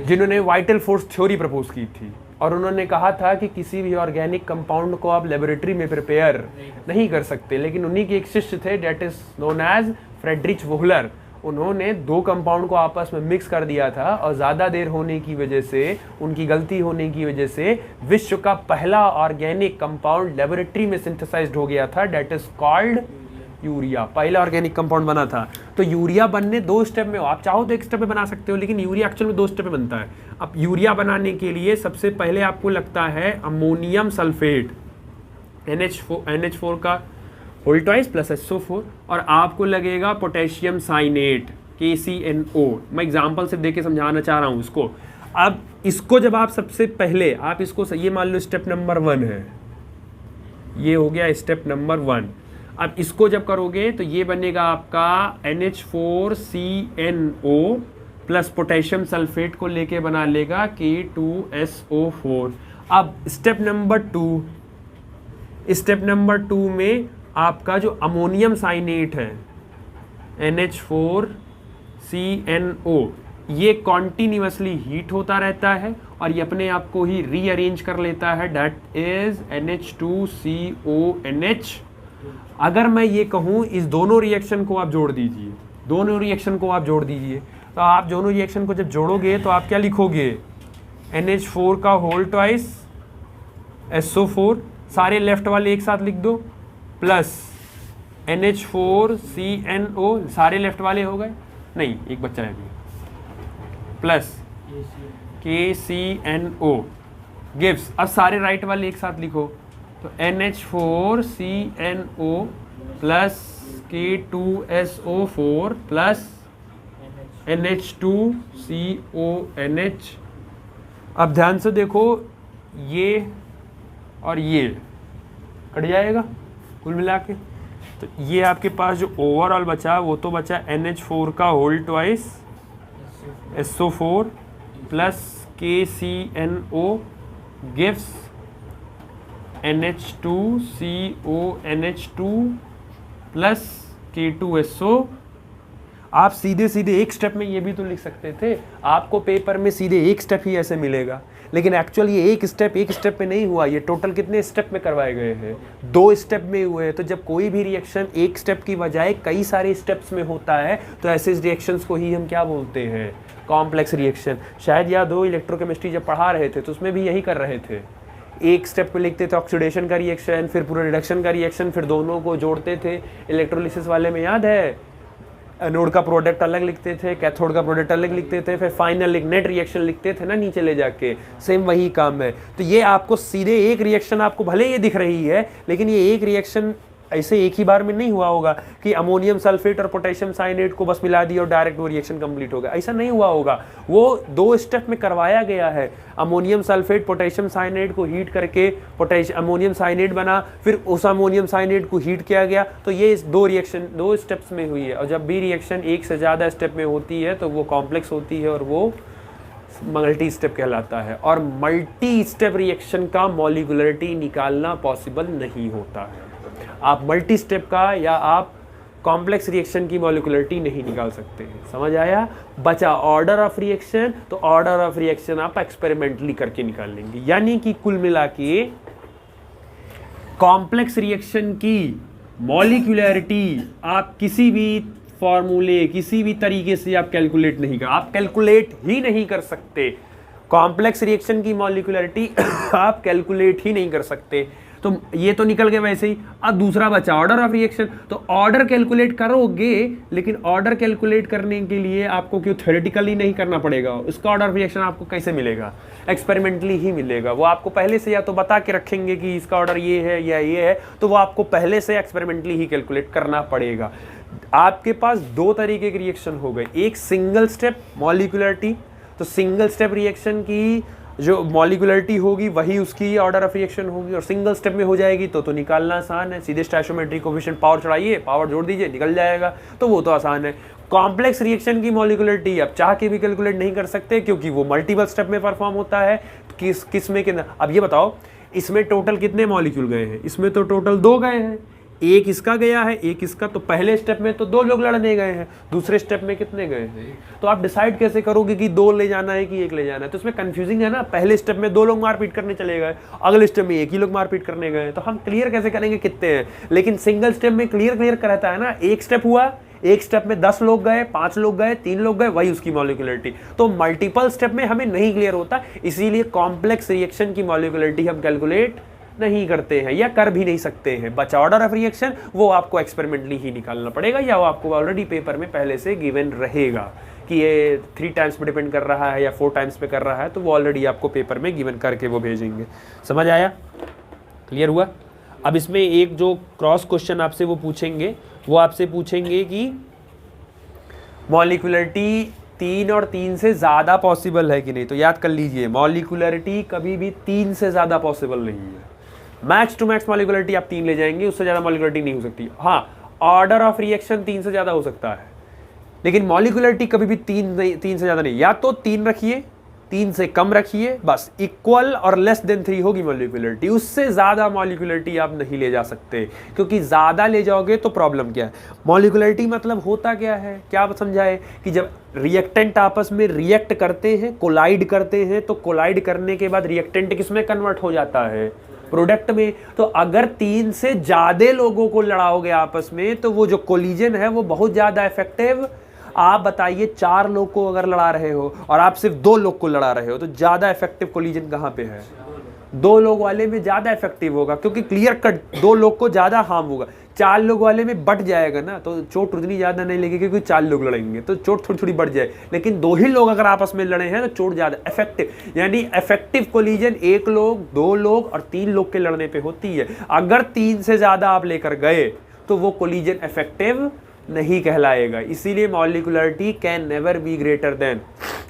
जिन्होंने वाइटल फोर्स थ्योरी प्रपोज की थी, और उन्होंने कहा था कि किसी भी ऑर्गेनिक कंपाउंड को आप लेबोरेटरी में प्रिपेयर नहीं कर सकते। लेकिन उन्हीं के एक शिष्य थे, that is known as Friedrich Wohler. उन्होंने दो कंपाउंड को आपस में मिक्स कर दिया था, और ज़्यादा देर होने की वजह से, उनकी गलती होने की वजह से विश्व का पहला ऑर्गेनिक कंपाउंड लेबोरेटरी में सिंथेसाइज्ड हो गया था, डेट इज कॉल्ड यूरिया। पहला ऑर्गेनिक कंपाउंड बना था। तो यूरिया बनने 2 स्टेप में हो, आप चाहो तो 1 स्टेप में बना सकते हो, लेकिन यूरिया एक्चुअल में 2 स्टेप में बनता है। अब यूरिया बनाने के लिए सबसे पहले आपको लगता है अमोनियम सल्फेट, NH4 का होल ट्वाइस प्लस SO4, और आपको लगेगा पोटेशियम साइनेट KCNO। मैं एग्जाम्पल से देके समझाना चाह रहा हूँ इसको। अब इसको जब आप सबसे पहले आप इसको, ये मान लो स्टेप नंबर 1 है, ये हो गया स्टेप नंबर 1। अब इसको जब करोगे तो ये बनेगा आपका NH4CNO प्लस पोटेशियम सल्फेट को लेके बना लेगा K2SO4। अब स्टेप नंबर 2 में आपका जो अमोनियम साइनेट है NH4CNO, ये कॉन्टिन्यूसली हीट होता रहता है और ये अपने आप को ही रीअरेंज कर लेता है, डेट इज NH2CONH। अगर मैं ये कहूँ इस दोनों रिएक्शन को आप जोड़ दीजिए, तो आप दोनों रिएक्शन को जब जोड़ोगे तो आप क्या लिखोगे, NH4 का होल ट्वाइस SO4, सारे लेफ्ट वाले एक साथ लिख दो, प्लस NH4CNO, सारे लेफ्ट वाले हो गए, नहीं एक बच्चा रह गया, प्लस KCNO गिव्स, अब सारे राइट वाले एक साथ लिखो, तो NH4CNO plus K2SO4 plus NH2CONH। अब ध्यान से देखो, ये और ये कट जाएगा कुल मिला के, तो ये आपके पास जो ओवरऑल बचा वो तो बचा NH4 का whole twice SO4 plus KCNO gives NH2CONH2 plus K2SO। आप सीधे एक स्टेप में ये भी तो लिख सकते थे, आपको पेपर में सीधे एक स्टेप ही ऐसे मिलेगा, लेकिन एक्चुअल ये एक स्टेप में नहीं हुआ, ये टोटल कितने स्टेप में करवाए गए हैं, 2 स्टेप में हुए हैं। तो जब कोई भी रिएक्शन एक स्टेप की बजाय कई सारे स्टेप्स में होता है तो ऐसे रिएक्शंस को ही हम क्या बोलते हैं, कॉम्प्लेक्स रिएक्शन। शायद याद हो, इलेक्ट्रोकेमिस्ट्री जब पढ़ा रहे थे तो उसमें भी यही कर रहे थे, एक स्टेप पे लिखते थे ऑक्सीडेशन का रिएक्शन, फिर पूरा रिडक्शन का रिएक्शन, फिर दोनों को जोड़ते थे। इलेक्ट्रोलिसिस वाले में याद है, एनोड का प्रोडक्ट अलग लिखते थे, कैथोड का प्रोडक्ट अलग लिखते थे, फिर फाइनल एक नेट रिएक्शन लिखते थे ना नीचे ले जाके, सेम वही काम है। तो ये आपको सीधे एक रिएक्शन, आपको भले ये दिख रही है लेकिन ये एक रिएक्शन ऐसे एक ही बार में नहीं हुआ होगा कि अमोनियम सल्फेट और पोटेशियम साइनेट को बस मिला दिया और डायरेक्ट वो रिएक्शन कंप्लीट होगा, ऐसा नहीं हुआ होगा। वो 2 स्टेप में करवाया गया है। अमोनियम सल्फेट पोटेशियम साइनेट को हीट करके अमोनियम साइनेट बना, फिर उस अमोनियम साइनेट को हीट किया गया। तो ये 2 रिएक्शन 2 स्टेप्स में हुई है, और जब भी रिएक्शन एक से ज़्यादा स्टेप में होती है तो वो कॉम्प्लेक्स होती है और वो मल्टी स्टेप कहलाता है। और मल्टी स्टेप रिएक्शन का मॉलिक्यूलरिटी निकालना पॉसिबल नहीं होता है। आप मल्टी स्टेप का या आप कॉम्प्लेक्स रिएक्शन की मॉलिक्यूलरिटी नहीं निकाल सकते हैं। समझ आया? बचा ऑर्डर ऑफ रिएक्शन, तो ऑर्डर ऑफ रिएक्शन आप एक्सपेरिमेंटली करके निकाल लेंगे। यानी कि कुल मिला के कॉम्प्लेक्स रिएक्शन की मॉलिक्यूलरिटी आप किसी भी फॉर्मूले, किसी भी तरीके से आप कैलकुलेट नहीं कर, आप कैलकुलेट ही नहीं कर सकते। कॉम्प्लेक्स रिएक्शन की मॉलिक्यूलरिटी आप कैलकुलेट ही नहीं कर सकते। तो ये तो निकल गया वैसे ही। अब दूसरा बचा ऑर्डर ऑफ रिएक्शन, तो ऑर्डर कैलकुलेट करोगे, लेकिन ऑर्डर कैलकुलेट करने के लिए आपको क्यों थ्योरेटिकली नहीं करना पड़ेगा? उसका ऑर्डर ऑफ रिएक्शन आपको कैसे मिलेगा? एक्सपेरिमेंटली ही मिलेगा। वो आपको पहले से या तो बता के रखेंगे कि इसका ऑर्डर ये है या ये है, तो वो आपको पहले से एक्सपेरिमेंटली ही कैलकुलेट करना पड़ेगा। आपके पास दो तरीके के रिएक्शन हो गए, एक सिंगल स्टेप मॉलिक्यूलरिटी, तो सिंगल स्टेप रिएक्शन की जो मॉलिक्यूलरिटी होगी वही उसकी ऑर्डर ऑफ रिएक्शन होगी, और सिंगल स्टेप में हो जाएगी तो निकालना आसान है। सीधे स्टोइचियोमेट्रिक कोएफिशिएंट पावर चढ़ाइए, पावर जोड़ दीजिए, निकल जाएगा, तो वो तो आसान है। कॉम्प्लेक्स रिएक्शन की मॉलिक्यूलरिटी आप चाह के भी कैलकुलेट नहीं कर सकते, क्योंकि वो मल्टीपल स्टेप में परफॉर्म होता है। किस में कितना, अब ये बताओ इसमें टोटल कितने मॉलिक्यूल गए हैं? इसमें तो टोटल 2 गए हैं, एक इसका गया है, एक इसका। तो पहले स्टेप में तो 2 लोग लड़ने गए हैं, दूसरे स्टेप में कितने गए हैं? तो आप डिसाइड कैसे करोगे कि 2 ले जाना है कि 1 ले जाना है? तो इसमें कंफ्यूजिंग है ना। पहले स्टेप में 2 लोग मारपीट करने चले गए, अगले स्टेप में 1 ही लोग मारपीट करने गए, तो हम क्लियर कैसे करेंगे कितने हैं? लेकिन सिंगल स्टेप में क्लियर रहता है ना। एक स्टेप हुआ, एक स्टेप में 10 लोग गए, 5 लोग गए, 3 लोग गए, वही उसकी मॉलिक्यूलरिटी। तो मल्टीपल स्टेप में हमें नहीं क्लियर होता, इसीलिए कॉम्प्लेक्स रिएक्शन की मॉलिक्यूलरिटी हम कैलकुलेट नहीं करते हैं या कर भी नहीं सकते हैं। बचा ऑर्डर ऑफ रिएक्शन, वो आपको एक्सपेरिमेंटली ही निकालना पड़ेगा, या वो आपको ऑलरेडी पेपर में पहले से गिवन रहेगा कि ये 3 टाइम्स पे डिपेंड कर रहा है या 4 टाइम्स पे कर रहा है, तो वो ऑलरेडी आपको पेपर में गिवन करके वो भेजेंगे। समझ आया? क्लियर हुआ? अब इसमें एक जो क्रॉस क्वेश्चन आपसे वो पूछेंगे, वो आपसे पूछेंगे कि मॉलिक्यूलरिटी 3 और 3 से ज़्यादा पॉसिबल है कि नहीं। तो याद कर लीजिए, मॉलिक्यूलरिटी कभी भी 3 से ज़्यादा पॉसिबल नहीं है। मैक्स टू मैक्स मॉलिक्यूलरिटी आप 3 ले जाएंगे, उससे ज़्यादा मॉलिक्यूलरिटी नहीं हो सकती। हाँ, ऑर्डर ऑफ रिएक्शन 3 से ज़्यादा हो सकता है, लेकिन मॉलिक्यूलरिटी कभी भी 3 से ज़्यादा नहीं। या तो 3 रखिए, 3 से कम रखिए, बस इक्वल और लेस देन 3 होगी मॉलिक्यूलरिटी। उससे ज़्यादा मॉलिक्यूलरिटी आप नहीं ले जा सकते, क्योंकि ज़्यादा ले जाओगे तो प्रॉब्लम क्या है? मॉलिक्यूलरिटी मतलब होता क्या है, क्या आप समझाए कि जब रिएक्टेंट आपस में रिएक्ट करते हैं, कोलाइड करते हैं, तो कोलाइड करने के बाद रिएक्टेंट किस में कन्वर्ट हो जाता है? प्रोडक्ट में। तो अगर 3 से ज़्यादा लोगों को लड़ाओगे आपस में, तो वो जो कोलिजन है वो बहुत ज़्यादा इफेक्टिव। आप बताइए, 4 लोग को अगर लड़ा रहे हो और आप सिर्फ 2 लोग को लड़ा रहे हो, तो ज़्यादा इफेक्टिव कोलिजन कहाँ पे है? 2 लोग वाले में ज़्यादा इफेक्टिव होगा, क्योंकि क्लियर कट 2 लोग को ज़्यादा हार्म होगा। 4 लोग वाले में बढ़ जाएगा ना, तो चोट उतनी ज़्यादा नहीं लगेगी, क्योंकि 4 लोग लड़ेंगे तो चोट थोड़ी थोड़ी बढ़ जाए। लेकिन 2 ही लोग अगर आपस में लड़े हैं तो चोट ज़्यादा इफेक्टिव, यानी इफेक्टिव कोलिजन 1 लोग, 2 लोग और 3 लोग के लड़ने पे होती है। अगर 3 से ज़्यादा आप लेकर गए तो वो कोलिजन इफेक्टिव नहीं कहलाएगा। इसीलिए molecularity can never be greater than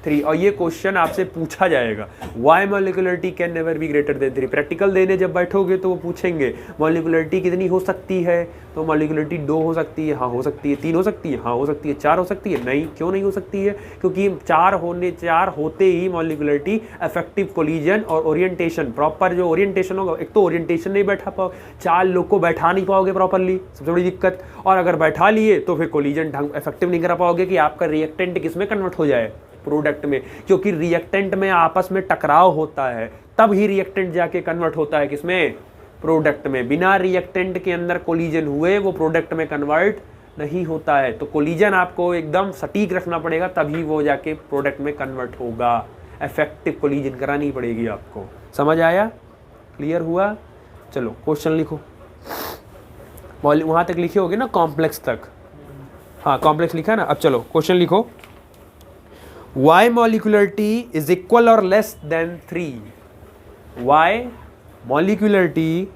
3। और ये क्वेश्चन आपसे पूछा जाएगा, why molecularity can never be greater than 3। Practical देने जब बैठोगे तो वो पूछेंगे मॉलिक्यूलरिटी कितनी हो सकती है, तो मॉलिक्यूलरिटी 2 हो सकती है, हाँ हो सकती है। 3 हो सकती है, हाँ हो सकती है। 4 हो सकती है, नहीं। क्यों नहीं हो सकती है? क्योंकि 4 होते ही मॉलिक्यूलरिटी इफेक्टिव कोलिजन और ओरिएंटेशन, प्रॉपर जो ओरिएंटेशन होगा, एक तो ओरिएंटेशन नहीं बैठा पाओ, 4 लोग को बैठा नहीं पाओगे प्रॉपरली, सबसे बड़ी दिक्कत। और अगर बैठा लिए तो फिर कोलिजन ढंग इफेक्टिव नहीं करा पाओगे कि आपका रिएक्टेंट किस में कन्वर्ट हो जाए? प्रोडक्ट में। क्योंकि रिएक्टेंट में आपस में टकराव होता है, तब ही रिएक्टेंट जाके कन्वर्ट होता है किसमें? प्रोडक्ट में। बिना रिएक्टेंट के अंदर कोलिजन हुए वो प्रोडक्ट में कन्वर्ट नहीं होता है। तो कोलिजन आपको एकदम सटीक रखना पड़ेगा, तभी वो जाके प्रोडक्ट में कन्वर्ट होगा। इफेक्टिव कोलिजन करानी पड़ेगी आपको। समझ आया? क्लियर हुआ? चलो क्वेश्चन लिखो। वहां तक लिखे होगे ना, कॉम्प्लेक्स तक? हाँ, कॉम्प्लेक्स लिखा ना। अब चलो क्वेश्चन लिखो। Y molecularity is equal or less than 3? Y molecularity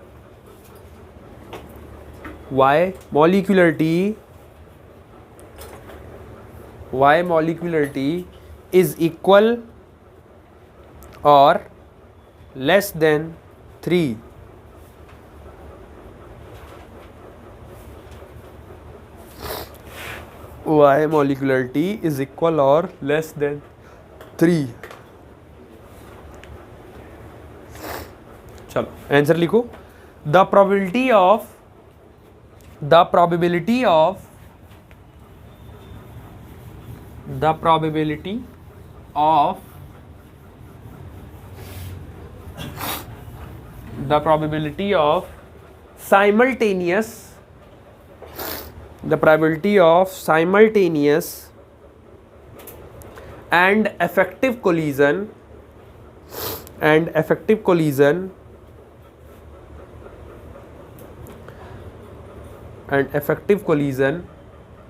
is equal or less than 3? Y molecularity is equal or less than 3? चलो आंसर लिखो। The probability of the probability of simultaneous and effective collision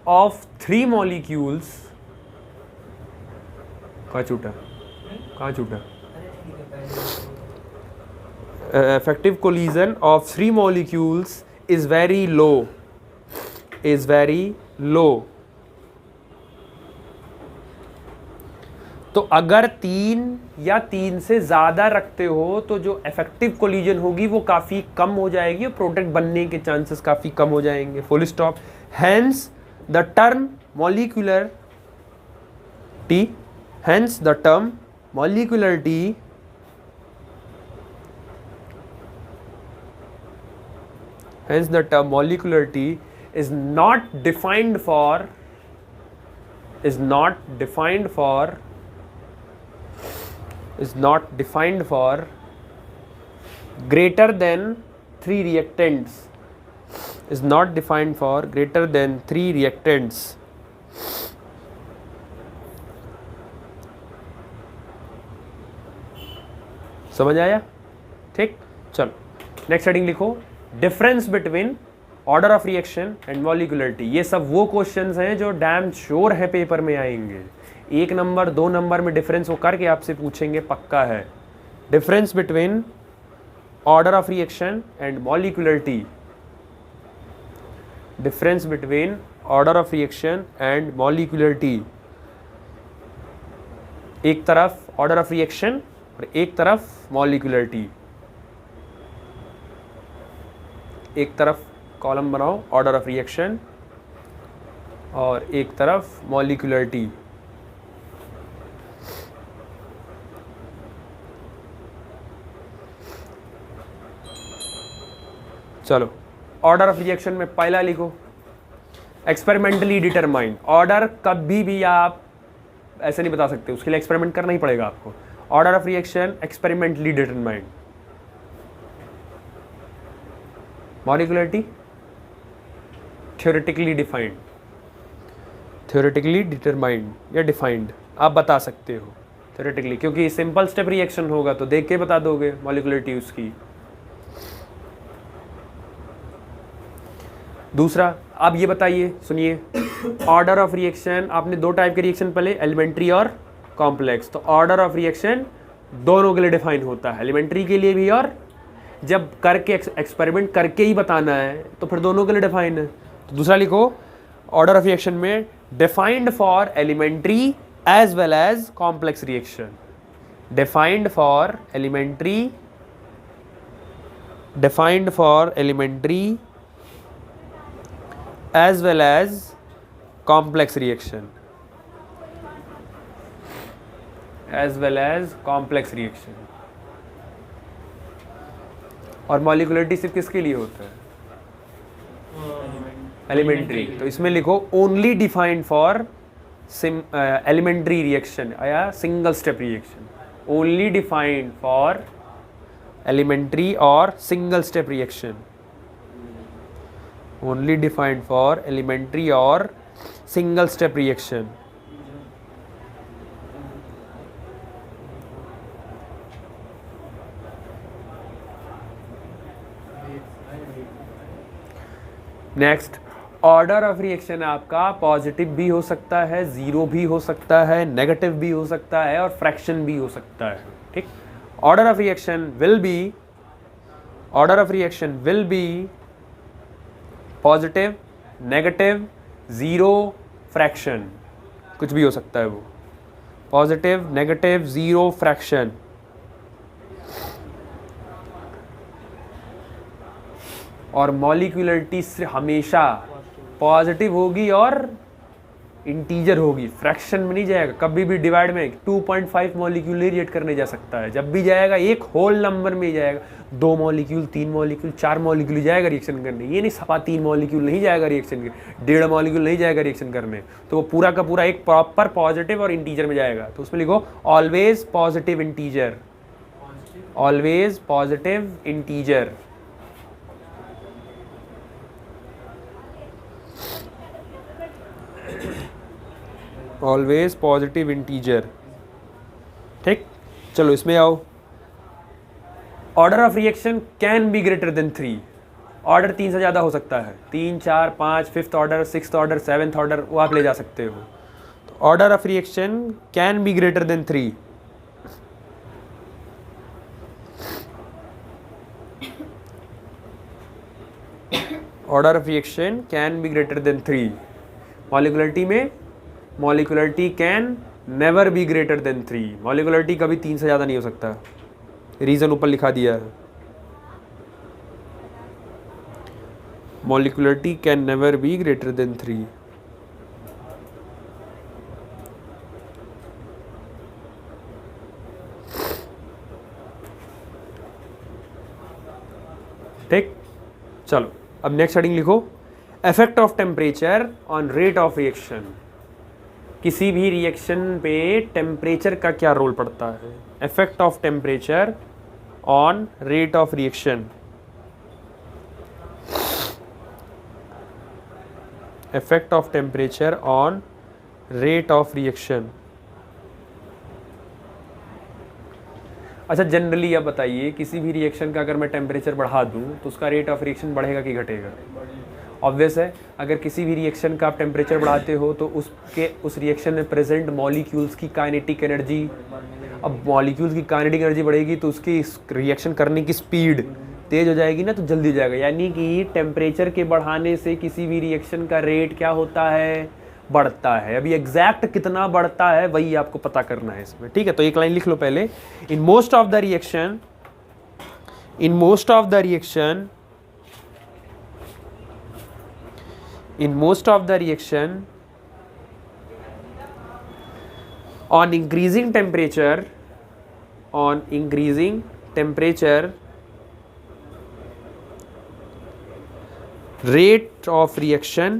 of three molecules. कहाँ छूटा? Effective collision of three molecules is very low. तो अगर 3 या 3 से ज़्यादा रखते हो तो जो इफेक्टिव कोलिजन होगी वो काफ़ी कम हो जाएगी और प्रोडक्ट बनने के चांसेस काफ़ी कम हो जाएंगे. Full stop. Hence the term molecularity is not defined for greater than 3 reactants. समझ आया? ठीक. चलो नेक्स्ट हेडिंग लिखो. Difference between order of reaction and molecularity. ये सब वो क्वेश्चंस हैं जो डैम श्योर है पेपर में आएंगे. 1 नंबर 2 नंबर में डिफरेंस वो करके आपसे पूछेंगे, पक्का है. Difference between order of reaction and molecularity. एक तरफ ऑर्डर ऑफ रिएक्शन और एक तरफ मॉलिक्यूलरिटी. एक तरफ कॉलम बनाओ ऑर्डर ऑफ रिएक्शन और एक तरफ मॉलिक्यूलरिटी. चलो ऑर्डर ऑफ रिएक्शन में पहला लिखो एक्सपेरिमेंटली डिटरमाइंड. ऑर्डर कभी भी आप ऐसे नहीं बता सकते, उसके लिए एक्सपेरिमेंट करना ही पड़ेगा आपको. Order of reaction experimentally determined. Molecularity theoretically determined या डिफाइंड आप बता सकते हो थ्योरेटिकली, क्योंकि सिंपल स्टेप रिएक्शन होगा तो देख के बता दोगे मॉलिक्यूलरिटी उसकी. दूसरा, आप ये बताइए, सुनिए. ऑर्डर ऑफ रिएक्शन, आपने 2 टाइप के रिएक्शन पहले, एलिमेंट्री और कॉम्प्लेक्स. तो ऑर्डर ऑफ रिएक्शन दोनों के लिए डिफाइन होता है, एलिमेंट्री के लिए भी और जब करके एक्सपेरिमेंट करके ही बताना है तो फिर दोनों के लिए डिफाइन है. तो दूसरा लिखो ऑर्डर ऑफ रिएक्शन में defined for elementary as well as complex reaction. Defined for elementary as well as complex reaction. और मॉलिक्यूलरिटी सिर्फ किसके लिए होता है? एलिमेंट्री. तो इसमें लिखो only defined for elementary reaction या single step reaction. Only defined for elementary और single step reaction. Only defined for elementary or single step reaction. Next, order of reaction आपका पॉजिटिव भी हो सकता है, जीरो भी हो सकता है, नेगेटिव भी हो सकता है और फ्रैक्शन भी हो सकता है. ठीक. Order of reaction will be positive, negative, zero, fraction. कुछ भी हो सकता है वो. Positive, negative, zero, fraction. और मॉलिक्यूलरिटी हमेशा पॉजिटिव होगी और इंटीजर होगी, फ्रैक्शन में नहीं जाएगा कभी भी। डिवाइड में 2.5 मॉलिक्यूल नहीं रिएक्ट करने जा सकता है, जब भी जाएगा एक होल नंबर में जाएगा, 2 मॉलिक्यूल 3 मॉलिक्यूल 4 मॉलिक्यूल जाएगा रिएक्शन करने। ये नहीं सवा 3 मॉलिक्यूल नहीं जाएगा रिएक्शन करने, 1.5 मॉलिक्यूल नहीं जाएगा रिएक्शन करने। तो वो पूरा का पूरा एक प्रॉपर पॉजिटिव और इंटीजर में जाएगा। तो उसमें लिखो always positive integer, always positive integer. Always positive integer, ठीक। चलो इसमें आओ। Order of reaction can be greater than 3। Order 3 से ज़्यादा हो सकता है, 3, 4, 5, 5th order, 6th order, 7th order, वो आप ले जा सकते हो। तो order of reaction can be greater than 3। Order of reaction can be greater than 3। Molecularity में molecularity can never be greater than 3। Molecularity कभी 3 से ज़्यादा नहीं हो सकता। रीज़न ऊपर लिखा दिया है, molecularity can never be greater than 3। ठीक। चलो अब नेक्स्ट हेडिंग लिखो, effect of temperature on rate of reaction. किसी भी रिएक्शन पे टेम्परेचर का क्या रोल पड़ता है? Effect of temperature on rate of reaction. Effect of temperature on rate of reaction. अच्छा, जनरली आप बताइए, किसी भी रिएक्शन का अगर मैं टेम्परेचर बढ़ा दूं तो उसका रेट ऑफ रिएक्शन बढ़ेगा कि घटेगा? ऑब्वियस है, अगर किसी भी रिएक्शन का आप टेम्परेचर बढ़ाते हो तो उस रिएक्शन में प्रेजेंट मॉलिक्यूल्स की काइनेटिक एनर्जी, अब मॉलिक्यूल्स की काइनेटिक एनर्जी बढ़ेगी तो उसकी रिएक्शन करने की स्पीड तेज हो जाएगी ना, तो जल्दी हो जाएगा। यानी कि टेम्परेचर के बढ़ाने से किसी भी रिएक्शन का रेट क्या होता है? बढ़ता है। अभी एग्जैक्ट कितना बढ़ता है वही आपको पता करना है इसमें, ठीक है। तो एक लाइन लिख लो पहले, in most of the reaction, in most of the reaction, in most of the reaction on increasing temperature, on increasing temperature, rate of reaction,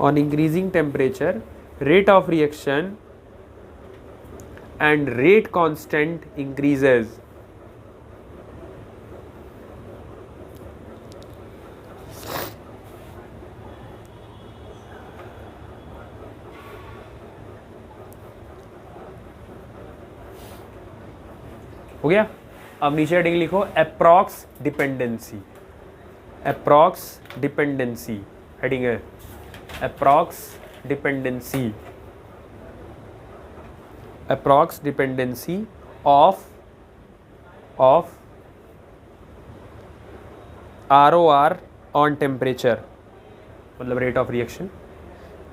on increasing temperature, rate of reaction and rate constant increases। हो गया। अब नीचे heading लिखो, approx dependency. Approx dependency heading है, approx dependency, approx dependency of ROR on temperature, मतलब rate of reaction.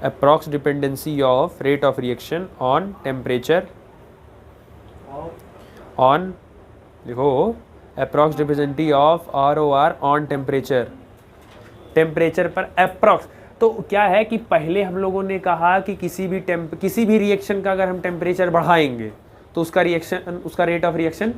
Approx dependency of rate of reaction on temperature, on लिखो approx dependency of ROR on temperature, temperature पर approx. तो क्या है कि पहले हम लोगों ने कहा कि किसी भी रिएक्शन का अगर हम टेम्परेचर बढ़ाएंगे तो उसका रेट ऑफ रिएक्शन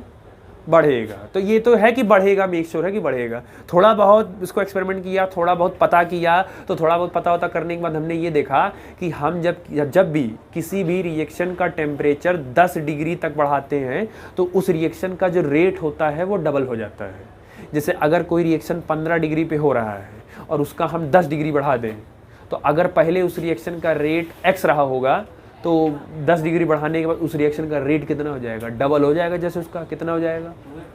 बढ़ेगा। तो ये तो है कि बढ़ेगा, मेक श्योर है कि बढ़ेगा। थोड़ा बहुत इसको एक्सपेरिमेंट किया, थोड़ा बहुत पता किया, तो थोड़ा बहुत पता होता करने के बाद हमने ये देखा कि हम जब भी किसी भी रिएक्शन का टेम्परेचर 10 डिग्री तक बढ़ाते हैं तो उस रिएक्शन का जो रेट होता है वो डबल हो जाता है। जैसे अगर कोई रिएक्शन 15 डिग्री पे हो रहा है और उसका हम 10 डिग्री बढ़ा दें, तो अगर पहले उस रिएक्शन का रेट x रहा होगा तो 10 डिग्री बढ़ाने के बाद उस रिएक्शन का रेट कितना हो जाएगा? डबल हो जाएगा। जैसे उसका कितना हो जाएगा?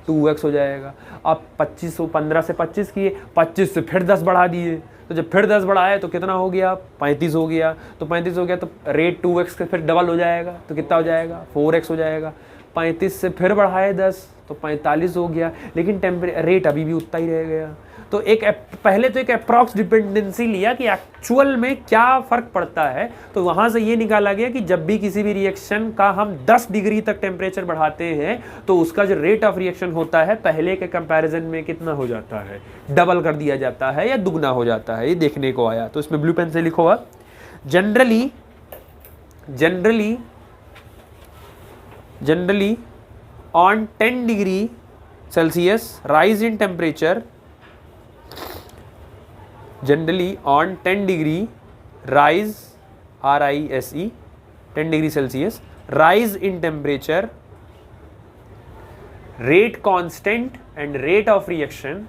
2x हो जाएगा। अब 15 से 25 किए, 25 से फिर 10 बढ़ा दिए, तो जब फिर 10 बढ़ाए तो कितना हो गया? 35 हो गया। तो 35 हो गया तो रेट 2x के फिर डबल हो जाएगा, तो कितना हो जाएगा? 4x हो जाएगा। 35 से फिर बढ़ाए 10 तो 45 हो गया, लेकिन रेट अभी भी उतना ही रह गया। तो पहले तो एक अप्रॉक्स डिपेंडेंसी लिया कि एक्चुअल में क्या फ़र्क पड़ता है, तो वहाँ से ये निकाला गया कि जब भी किसी भी रिएक्शन का हम 10 डिग्री तक टेम्परेचर बढ़ाते हैं तो उसका जो रेट ऑफ रिएक्शन होता है पहले के कंपैरिजन में कितना हो जाता है? डबल कर दिया जाता है या दुगना हो जाता है। ये देखने को आया। तो इसमें ब्लू पेन से लिखो, generally on 10 degree Celsius rise in temperature, generally on 10 degree rise, RISE, 10 degree Celsius rise in temperature, rate constant and rate of reaction,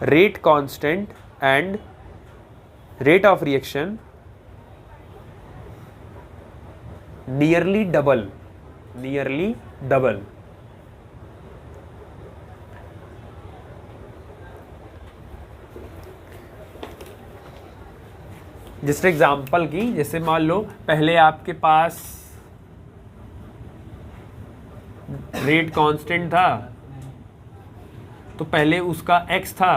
rate constant and rate of reaction nearly double, nearly double. जैसे example की, जैसे मान लो पहले आपके पास rate constant था, तो पहले उसका x था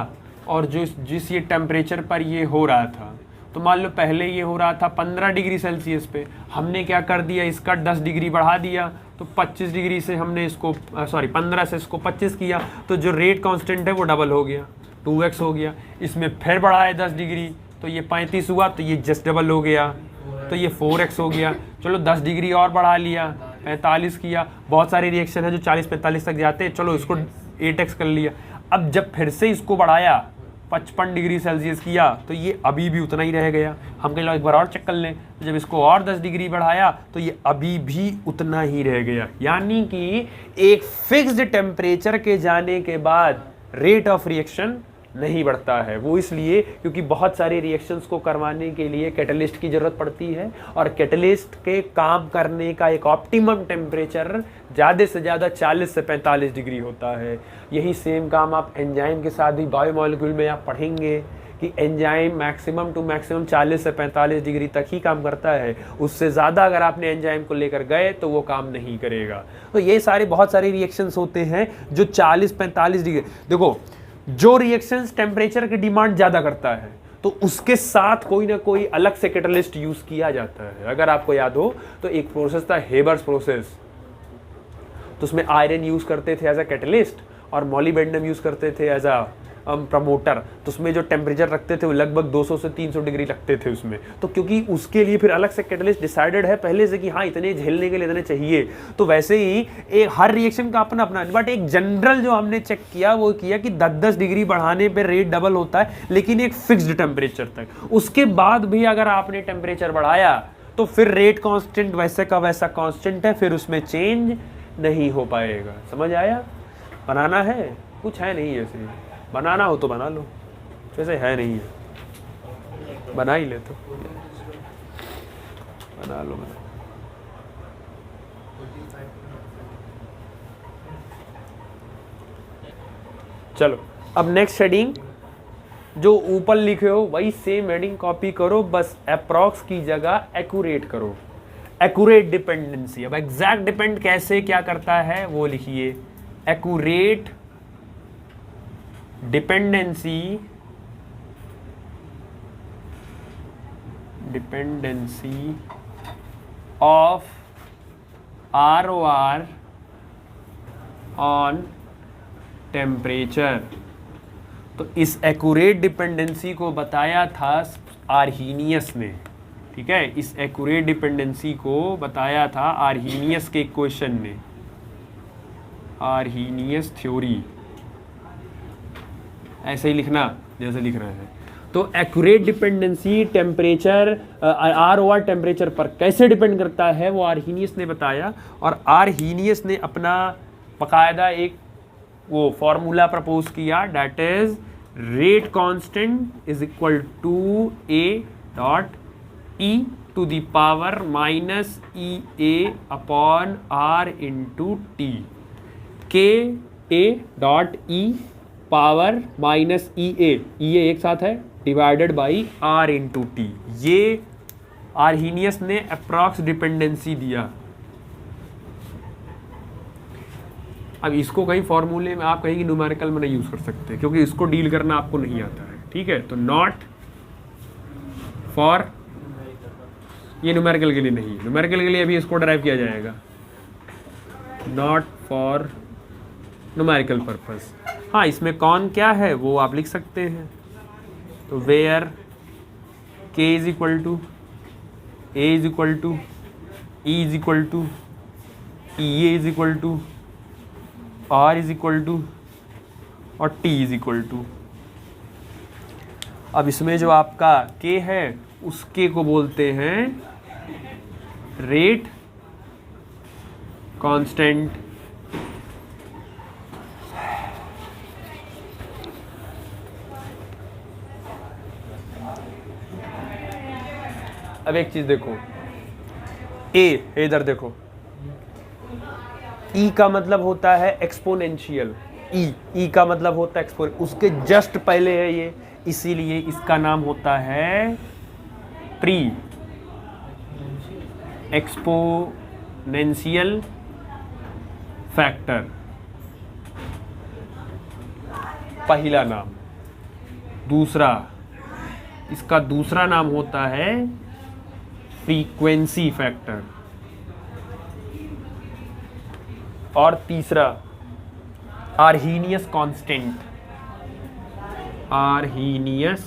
और जिस ये टेम्परेचर पर ये हो रहा था, तो मान लो पहले ये हो रहा था 15 डिग्री सेल्सियस पे, हमने क्या कर दिया, इसका 10 डिग्री बढ़ा दिया, तो 25 डिग्री से हमने इसको 15 से इसको 25 किया, तो जो रेट कांस्टेंट है वो डबल हो गया, 2x हो गया। इसमें फिर बढ़ाया 10 डिग्री, तो ये 35 हुआ, तो ये जस्ट डबल हो गया, तो ये 4x हो गया। चलो 10 डिग्री और बढ़ा लिया, 45 किया, बहुत सारे रिएक्शन है जो 40-45 तक जाते हैं, चलो इसको 8x कर लिया। अब जब फिर से इसको बढ़ाया 55 डिग्री सेल्सियस किया, तो ये अभी भी उतना ही रह गया। हम कहीं एक बार और चेक कर लें, तो जब इसको और 10 डिग्री बढ़ाया तो ये अभी भी उतना ही रह गया। यानी कि एक फिक्स्ड टेम्परेचर के जाने के बाद रेट ऑफ रिएक्शन नहीं बढ़ता है। वो इसलिए क्योंकि बहुत सारे रिएक्शंस को करवाने के लिए कैटलिस्ट की ज़रूरत पड़ती है, और कैटलिस्ट के काम करने का एक ऑप्टिमम टेम्परेचर ज़्यादा से ज़्यादा 40 से 45 डिग्री होता है। यही सेम काम आप एंजाइम के साथ भी बायोमॉलिक्यूल में आप पढ़ेंगे कि एंजाइम मैक्सिमम टू मैक्सिमम 40 से 45 डिग्री तक ही काम करता है। उससे ज़्यादा अगर आपने एंजाइम को लेकर गए तो वो काम नहीं करेगा। तो ये सारे बहुत सारे रिएक्शंस होते हैं जो 40-45 डिग्री, देखो जो रिएक्शंस टेम्परेचर की डिमांड ज़्यादा करता है तो उसके साथ कोई ना कोई अलग से कैटलिस्ट यूज़ किया जाता है। अगर आपको याद हो तो एक प्रोसेस था हेबर्स प्रोसेस, तो उसमें आयरन यूज़ करते थे एज अ कैटलिस्ट और मॉलिबेंडम यूज़ करते थे एज अ प्रमोटर। तो उसमें जो टेम्परेचर रखते थे वो लगभग 200 से 300 डिग्री रखते थे उसमें। तो क्योंकि उसके लिए फिर अलग से कैटलिस्ट डिसाइडेड है पहले से कि हाँ इतने झेलने के लिए इतने चाहिए, तो वैसे ही एक हर रिएक्शन का अपना अपना, बट एक जनरल जो हमने चेक किया वो किया कि 10-10 डिग्री बढ़ाने पर रेट डबल होता है, लेकिन एक फिक्स्ड टेम्परेचर तक। उसके बाद भी अगर आपने टेम्परेचर बढ़ाया तो फिर रेट कॉन्स्टेंट वैसे का वैसा कॉन्स्टेंट है, फिर उसमें चेंज नहीं हो पाएगा। समझ आया? बनाना है, कुछ है नहीं ऐसे, बनाना हो तो बना लो, वैसे है नहीं है, बना ही ले तो बना लो। चलो अब नेक्स्ट हेडिंग, जो ऊपर लिखे हो वही सेम हेडिंग कॉपी करो, बस अप्रॉक्स की जगह एक्यूरेट करो। एक्यूरेट डिपेंडेंसी, अब एग्जैक्ट डिपेंड कैसे क्या करता है वो लिखिए। Accurate dependency of ROR on temperature. तो इस एक्यूरेट डिपेंडेंसी को बताया था आर्हीनियस ने, ठीक है, इस एक्यूरेट डिपेंडेंसी को बताया था आर्हीनियस के क्वेश्चन ने, आर्हीनियस थ्योरी, ऐसे ही लिखना जैसे लिख रहे हैं। तो accurate dependency temperature ROR temperature पर कैसे डिपेंड करता है वो आर्हीनियस ने बताया, और आर्हीनियस ने अपना बकायदा एक वो फॉर्मूला प्रपोज किया, that is rate constant is equal to A dot E to the power minus EA upon R into T, के A dot E power minus EA एक साथ है divided by R into T. ये Arrhenius ने approx dependency दिया। अब इसको कहीं फॉर्मूले में आप कहीं की न्यूमेरिकल में नहीं यूज कर सकते क्योंकि इसको डील करना आपको नहीं आता है, ठीक है। तो नॉट फॉर, ये न्यूमेरिकल के लिए नहीं, न्यूमेरिकल के लिए अभी इसको डराइव किया जाएगा, नॉट फॉर न्यूमेरिकल पर्पस। हाँ, इसमें कौन क्या है वो आप लिख सकते हैं। तो where k is equal to A is equal to E is equal to E A is equal to R is equal to और टी इज इक्वल टू। अब इसमें जो आपका के है उसके को बोलते हैं रेट कांस्टेंट। अब एक चीज देखो, ए इधर देखो, ई का मतलब होता है एक्सपोनेंशियल, ई का मतलब होता है एक्सपोनेंशियल, उसके जस्ट पहले है ये, इसीलिए इसका नाम होता है प्री एक्सपोनेंशियल फैक्टर, पहला नाम। दूसरा, इसका दूसरा नाम होता है फ्रीक्वेंसी फैक्टर। और तीसरा आर्हीनियस कांस्टेंट, आर्हीनियस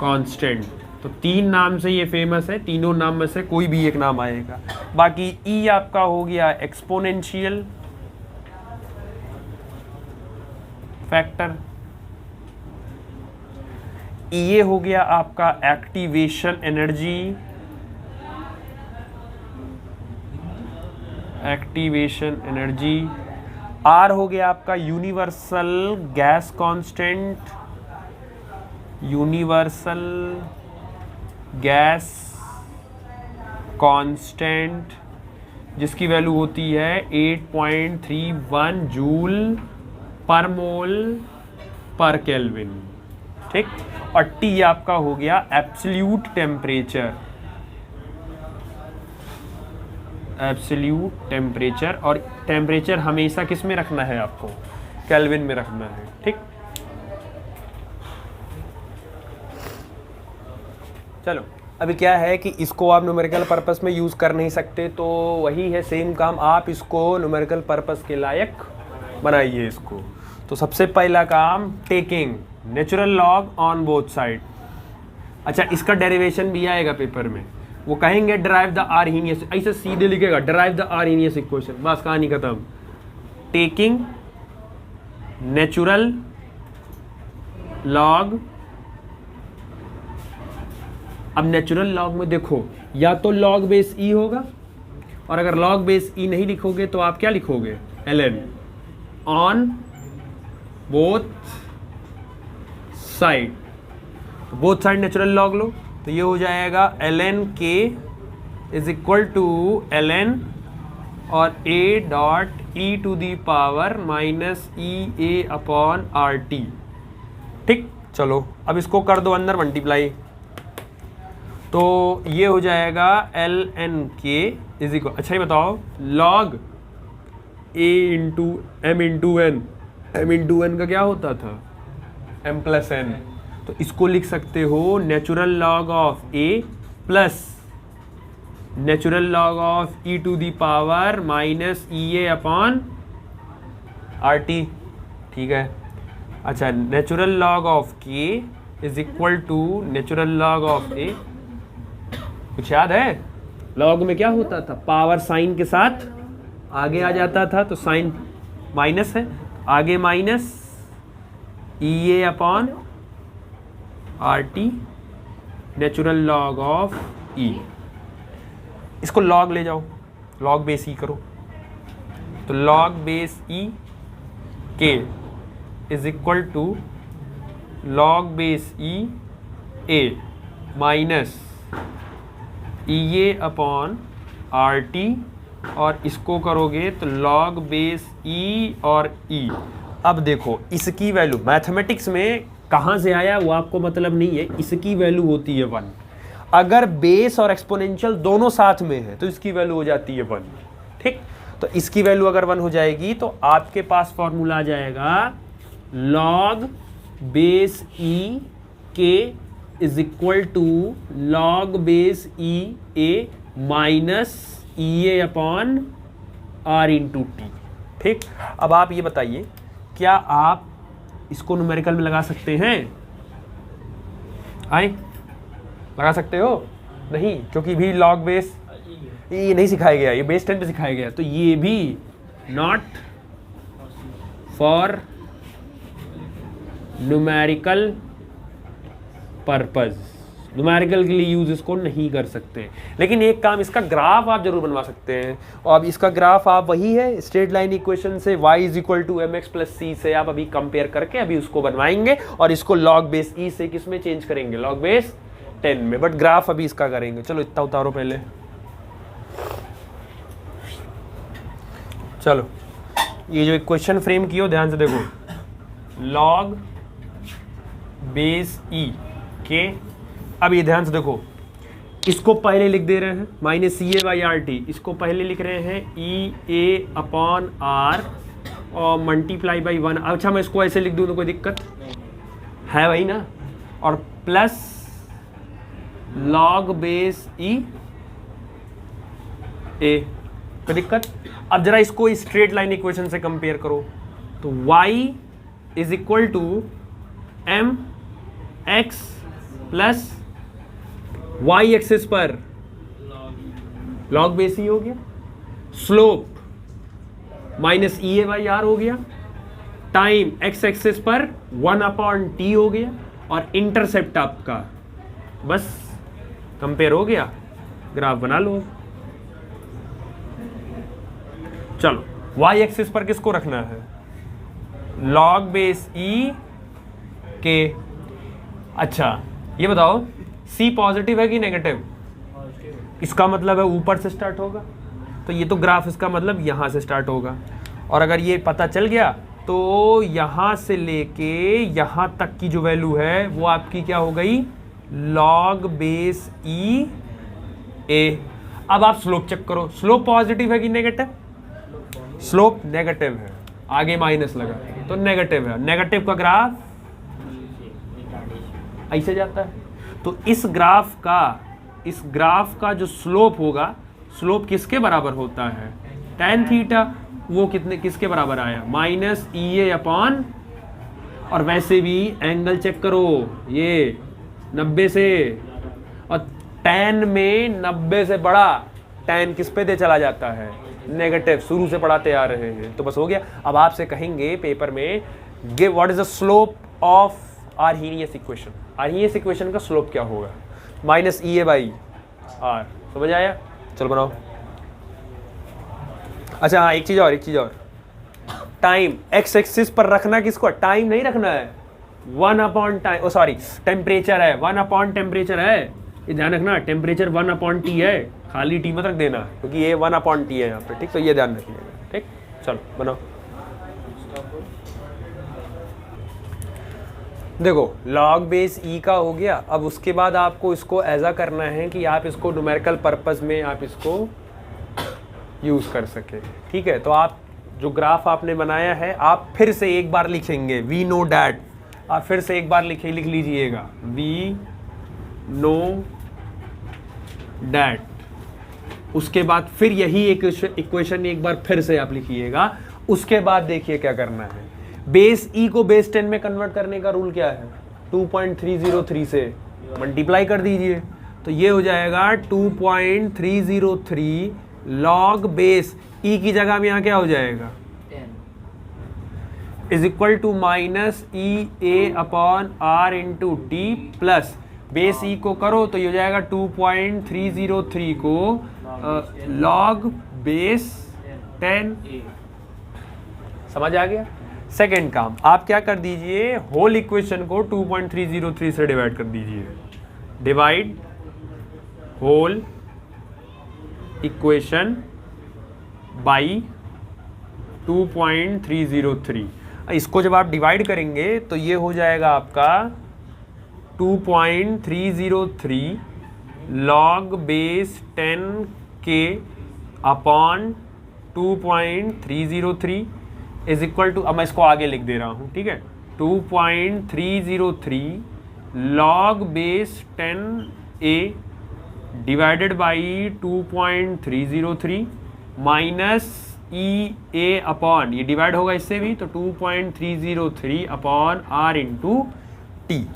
कांस्टेंट। तो तीन नाम से ये फेमस है, तीनों नाम में से कोई भी एक नाम आएगा। बाकी ई आपका हो गया एक्सपोनेंशियल फैक्टर, ये हो गया आपका activation energy, activation energy. R हो गया आपका universal gas constant, universal gas constant, जिसकी वैल्यू होती है 8.31 जूल पर मोल पर केल्विन। ठीक। और टी आपका हो गया एब्सोल्यूट टेम्परेचर, एब्सोल्यूट टेम्परेचर। और टेम्परेचर हमेशा किस में रखना है आपको? केल्विन में रखना है। ठीक। चलो, अभी क्या है कि इसको आप न्यूमेरिकल पर्पस में यूज़ कर नहीं सकते, तो वही है सेम काम, आप इसको न्यूमेरिकल पर्पस के लायक बनाइए इसको। तो सबसे पहला काम, taking natural log on both side. अच्छा, इसका डेरिवेशन भी आएगा पेपर में, वो कहेंगे डिराइव द आर्हीनियस, ऐसे सीधे लिखेगा डिराइव द आर्हीनियस इक्वेशन, बस कहानी खत्म। टेकिंग नेचुरल लॉग, अब नेचुरल लॉग में देखो, या तो लॉग बेस ई होगा, और अगर लॉग बेस ई नहीं लिखोगे तो आप क्या लिखोगे? ln on both side. Both side natural log लो, तो ये हो जाएगा ln k is equal to ln और a dot e to the power minus E A upon R T. ठीक। चलो, अब इसको कर दो अंदर मल्टीप्लाई, तो ये हो जाएगा ln k इज इक्वल, अच्छा ये बताओ, log a into m into n, m into n का क्या होता था? m plus n। तो इसको लिख सकते हो natural log of a plus natural log of e to the power minus E A upon R T. ठीक है। अच्छा, natural log of k is equal to natural log of a। कुछ याद है? लॉग में क्या होता था? पावर साइन के साथ आगे आ जाता था, तो साइन माइनस है, आगे minus E A upon R T, natural log of E. इसको लॉग ले जाओ, लॉग बेस ई करो, तो log base E K is equal to log base E A minus E A upon R T, और इसको करोगे तो लॉग बेस ई और ई। अब देखो, इसकी वैल्यू मैथमेटिक्स में कहाँ से आया वो आपको मतलब नहीं है, इसकी वैल्यू होती है 1। अगर बेस और एक्सपोनेंशियल दोनों साथ में है तो इसकी वैल्यू हो जाती है 1। ठीक। तो इसकी वैल्यू अगर 1 हो जाएगी तो आपके पास फॉर्मूला आ जाएगा log base E K is equal to log base E A minus E A upon R into T. ठीक। अब आप ये बताइए, क्या आप इसको न्यूमेरिकल में लगा सकते हैं? आए, लगा सकते हो? नहीं, क्योंकि भी लॉग बेस ये नहीं सिखाया गया, ये बेस 10 पे सिखाया गया, तो ये भी not for numerical purpose, numerical के लिए यूज इसको नहीं कर सकते। लेकिन एक काम, इसका ग्राफ आप जरूर बनवा सकते हैं। और अब इसका ग्राफ आप वही है स्ट्रेट लाइन इक्वेशन से y = mx + c से आप अभी कंपेयर करके अभी उसको बनवाएंगे और इसको लॉग बेस e से किस में चेंज करेंगे, लॉग बेस 10 में। बट ग्राफ अभी इसका करेंगे। चलो इतना उतारो पहले। चलो ये जो इक्वेशन फ्रेम की हो ध्यान से देखो, लॉग बेस e के, अब ये ध्यान से देखो, इसको पहले लिख दे रहे हैं -CA/RT, इसको पहले लिख रहे हैं EA/R और मल्टीप्लाई बाई 1। अच्छा मैं इसको ऐसे लिख दूं तो कोई दिक्कत है वही ना, और plus log base e a, कोई दिक्कत। अब जरा इसको स्ट्रेट लाइन इक्वेशन से कंपेयर करो, तो y = mx plus y axis पर लॉग बेस e हो गया, स्लोप -EA/R हो गया, टाइम x एक्सिस पर 1/t हो गया, और इंटरसेप्ट आपका बस कंपेयर हो गया, ग्राफ बना लो। चलो y एक्सिस पर किसको रखना है, लॉग बेस e के। अच्छा ये बताओ c पॉजिटिव है कि नेगेटिव, इसका मतलब है ऊपर से स्टार्ट होगा, तो ये तो ग्राफ इसका मतलब यहाँ से स्टार्ट होगा। और अगर ये पता चल गया तो यहाँ से लेके यहाँ तक की जो वैल्यू है वो आपकी क्या हो गई, लॉग बेस e a। अब आप स्लोप चेक करो, स्लोप पॉजिटिव है कि नेगेटिव, स्लोप नेगेटिव है, आगे माइनस लगा तो नेगेटिव है, नेगेटिव का ग्राफ ऐसे जाता है। तो इस ग्राफ का जो स्लोप होगा, स्लोप किसके बराबर होता है, tan थीटा, वो किसके बराबर आया, -EA/, और वैसे भी एंगल चेक करो, ये 90 से, और tan में 90 से बड़ा tan किस पे दे चला जाता है, नेगेटिव, शुरू से पढ़ाते आ रहे हैं, तो बस हो गया। अब आपसे कहेंगे पेपर में, give what is the slope of Arrhenius equation, Arrhenius equation का स्लोप क्या होगा, -EA/R, समझ आया। चलो बनाओ। अच्छा हाँ, एक चीज और, टाइम x एक्सिस पर रखना किसको, टाइम नहीं रखना है, 1/टाइम, सॉरी टेम्परेचर है, 1/टेम्परेचर है, ये ध्यान रखना, टेम्परेचर 1/T है, खाली T मत रख देना क्योंकि ये 1/T है यहाँ पे, ठीक, तो ये ध्यान रखिएगा, ठीक। चलो बनाओ। देखो लॉग बेस e का हो गया। अब उसके बाद आपको इसको ऐसा करना है कि आप इसको न्यूमेरिकल पर्पस में आप इसको यूज़ कर सके, ठीक है। तो आप जो ग्राफ आपने बनाया है आप फिर से एक बार लिखेंगे, वी नो डैट, आप फिर से एक बार लिख लीजिएगा, वी नो डैट। उसके बाद फिर यही एक इक्वेशन एक बार फिर से आप लिखिएगा। उसके बाद देखिए क्या करना है, बेस e को बेस 10 में कन्वर्ट करने का रूल क्या है, 2.303 से मल्टीप्लाई कर दीजिए, तो ये हो जाएगा 2.303 लॉग बेस e की जगह में यहाँ क्या हो जाएगा, is equal to -EA/R into T, plus base e को करो तो ये हो जाएगा 2.303 को लॉग बेस 10। समझ आ गया। सेकेंड काम, आप क्या कर दीजिए, होल इक्वेशन को 2.303 से डिवाइड कर दीजिए, डिवाइड होल इक्वेशन बाई 2.303। इसको जब आप डिवाइड करेंगे तो ये हो जाएगा आपका 2.303 लॉग बेस 10 के अपॉन 2.303 इज इक्वल टू, अब मैं इसको आगे लिख दे रहा हूँ, ठीक है, 2.303 log base 10a divided by 2.303 minus EA upon, ये डिवाइड होगा इससे भी, तो 2.303 अपॉन R इंटू टी।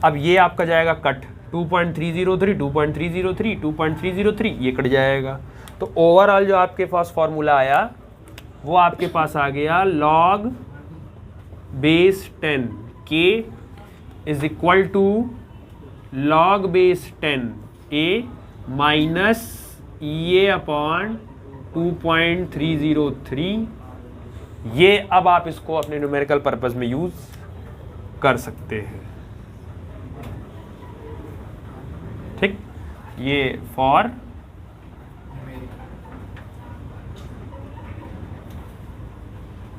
अब ये आपका जाएगा कट, 2.303, 2.303, 2.303, ये कट जाएगा। तो ओवरऑल जो आपके पास फॉर्मूला आया वो आपके पास आ गया log base 10 k is equal to log base 10 a minus ये अपॉन 2.303। ये अब आप इसको अपने न्यूमेरिकल पर्पस में यूज कर सकते हैं। ठीक, ये फॉर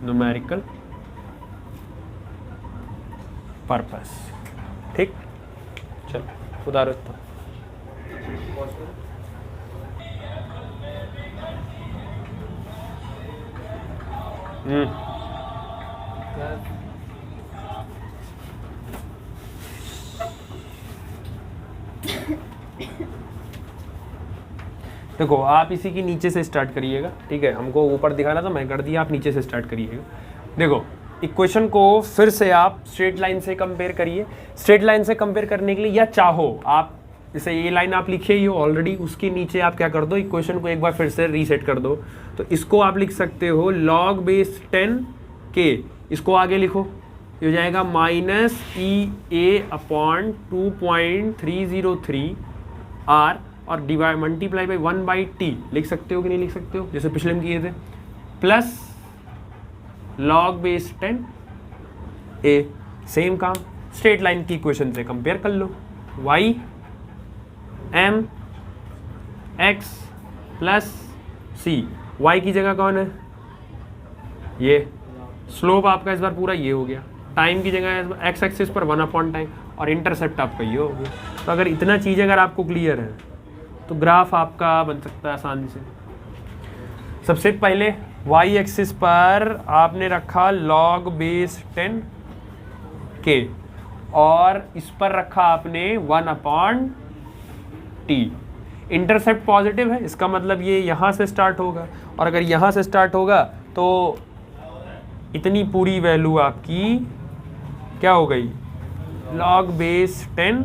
न्यूमेरिकल पर्पस। ठीक, चलो उदाहरण तो देखो, आप इसी की नीचे से स्टार्ट करिएगा। ठीक है, हमको ऊपर दिखाना था, मैं कर दिया, आप नीचे से स्टार्ट करिएगा। देखो, इक्वेशन को फिर से आप स्ट्रेट लाइन से कंपेयर करिए। स्ट्रेट लाइन से कंपेयर करने के लिए, या चाहो आप जैसे ये लाइन आप लिखे ही हो ऑलरेडी, उसके नीचे आप क्या कर दो, इक्वेशन को एक बार फिर से रीसेट कर दो। तो इसको आप लिख सकते हो log बेस 10 के, इसको आगे लिखो, ये हो जाएगा माइनस EA अपॉन 2.303 R और डिवाइड मल्टीप्लाई बाई 1/t लिख सकते हो कि नहीं लिख सकते हो, जैसे पिछले में किए थे, plus log base 10 a। Same काम स्ट्रेट लाइन की इक्वेशन से कंपेयर कर लो, y m x plus c, y की जगह कौन है, ये स्लोप आपका इस बार पूरा ये हो गया, टाइम की जगह x एक्सिस पर 1 अपॉन टाइम, और इंटरसेप्ट आपका ये हो गया। तो अगर इतना चीज़ अगर आपको क्लियर है तो ग्राफ आपका बन सकता है आसानी से। सबसे पहले y एक्सिस पर आपने रखा log बेस 10 के, और इस पर रखा आपने 1 अपॉन t। इंटरसेप्ट पॉजिटिव है, इसका मतलब ये यहाँ से स्टार्ट होगा, और अगर यहाँ से स्टार्ट होगा तो इतनी पूरी वैल्यू आपकी क्या हो गई, log बेस 10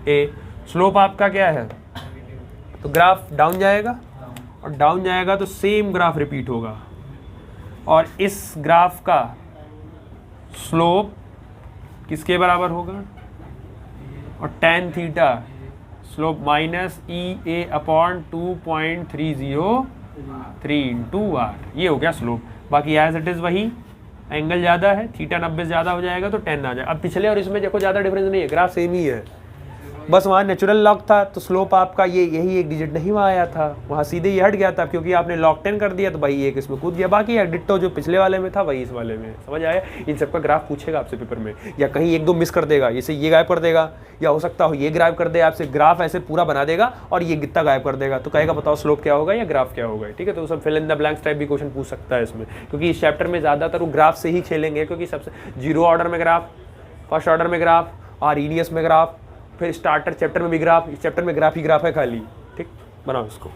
a। स्लोप आपका क्या है, तो ग्राफ डाउन जाएगा, और डाउन जाएगा तो सेम ग्राफ रिपीट होगा, और इस ग्राफ का स्लोप किसके बराबर होगा, और tan theta slope minus EA upon 2.303 into R, ये हो गया स्लोप। बाकी एज इट इज़ वही, एंगल ज़्यादा है, थीटा 90 ज़्यादा हो जाएगा तो 10 आ जाएगा। अब पिछले और इसमें देखो ज़्यादा डिफरेंस नहीं है, ग्राफ सेम ही है, बस वहाँ नेचुरल लॉग था तो स्लोप आपका ये यही एक डिजिट नहीं वहाँ आया था, वहाँ सीधे ही हट गया था, क्योंकि आपने log 10 कर दिया तो भाई एक इसमें कूद गया। बाकी डिट्टो जो पिछले वाले में था वही इस वाले में, समझ आया। इन सबका ग्राफ पूछेगा आपसे पेपर में, या कहीं एक दो मिस कर देगा, जैसे ये गायब कर देगा, या हो सकता हो ये गायब कर दे आपसे, ग्राफ ऐसे पूरा बना देगा और ये गित्ता गायब कर देगा, तो कहेगा बताओ स्लोप क्या होगा या ग्राफ क्या होगा। ठीक है, तो सब fill in the blanks type भी क्वेश्चन पूछ सकता है इसमें, क्योंकि इस चैप्टर में ज़्यादातर वो ग्राफ से ही खेलेंगे, क्योंकि सबसे जीरो ऑर्डर में ग्राफ, फर्स्ट ऑर्डर में ग्राफ, आर्हीनियस में ग्राफ, फिर स्टार्टर चैप्टर में भी ग्राफ, इस चैप्टर में ग्राफ ही ग्राफ है खाली। ठीक, बनाओ इसको।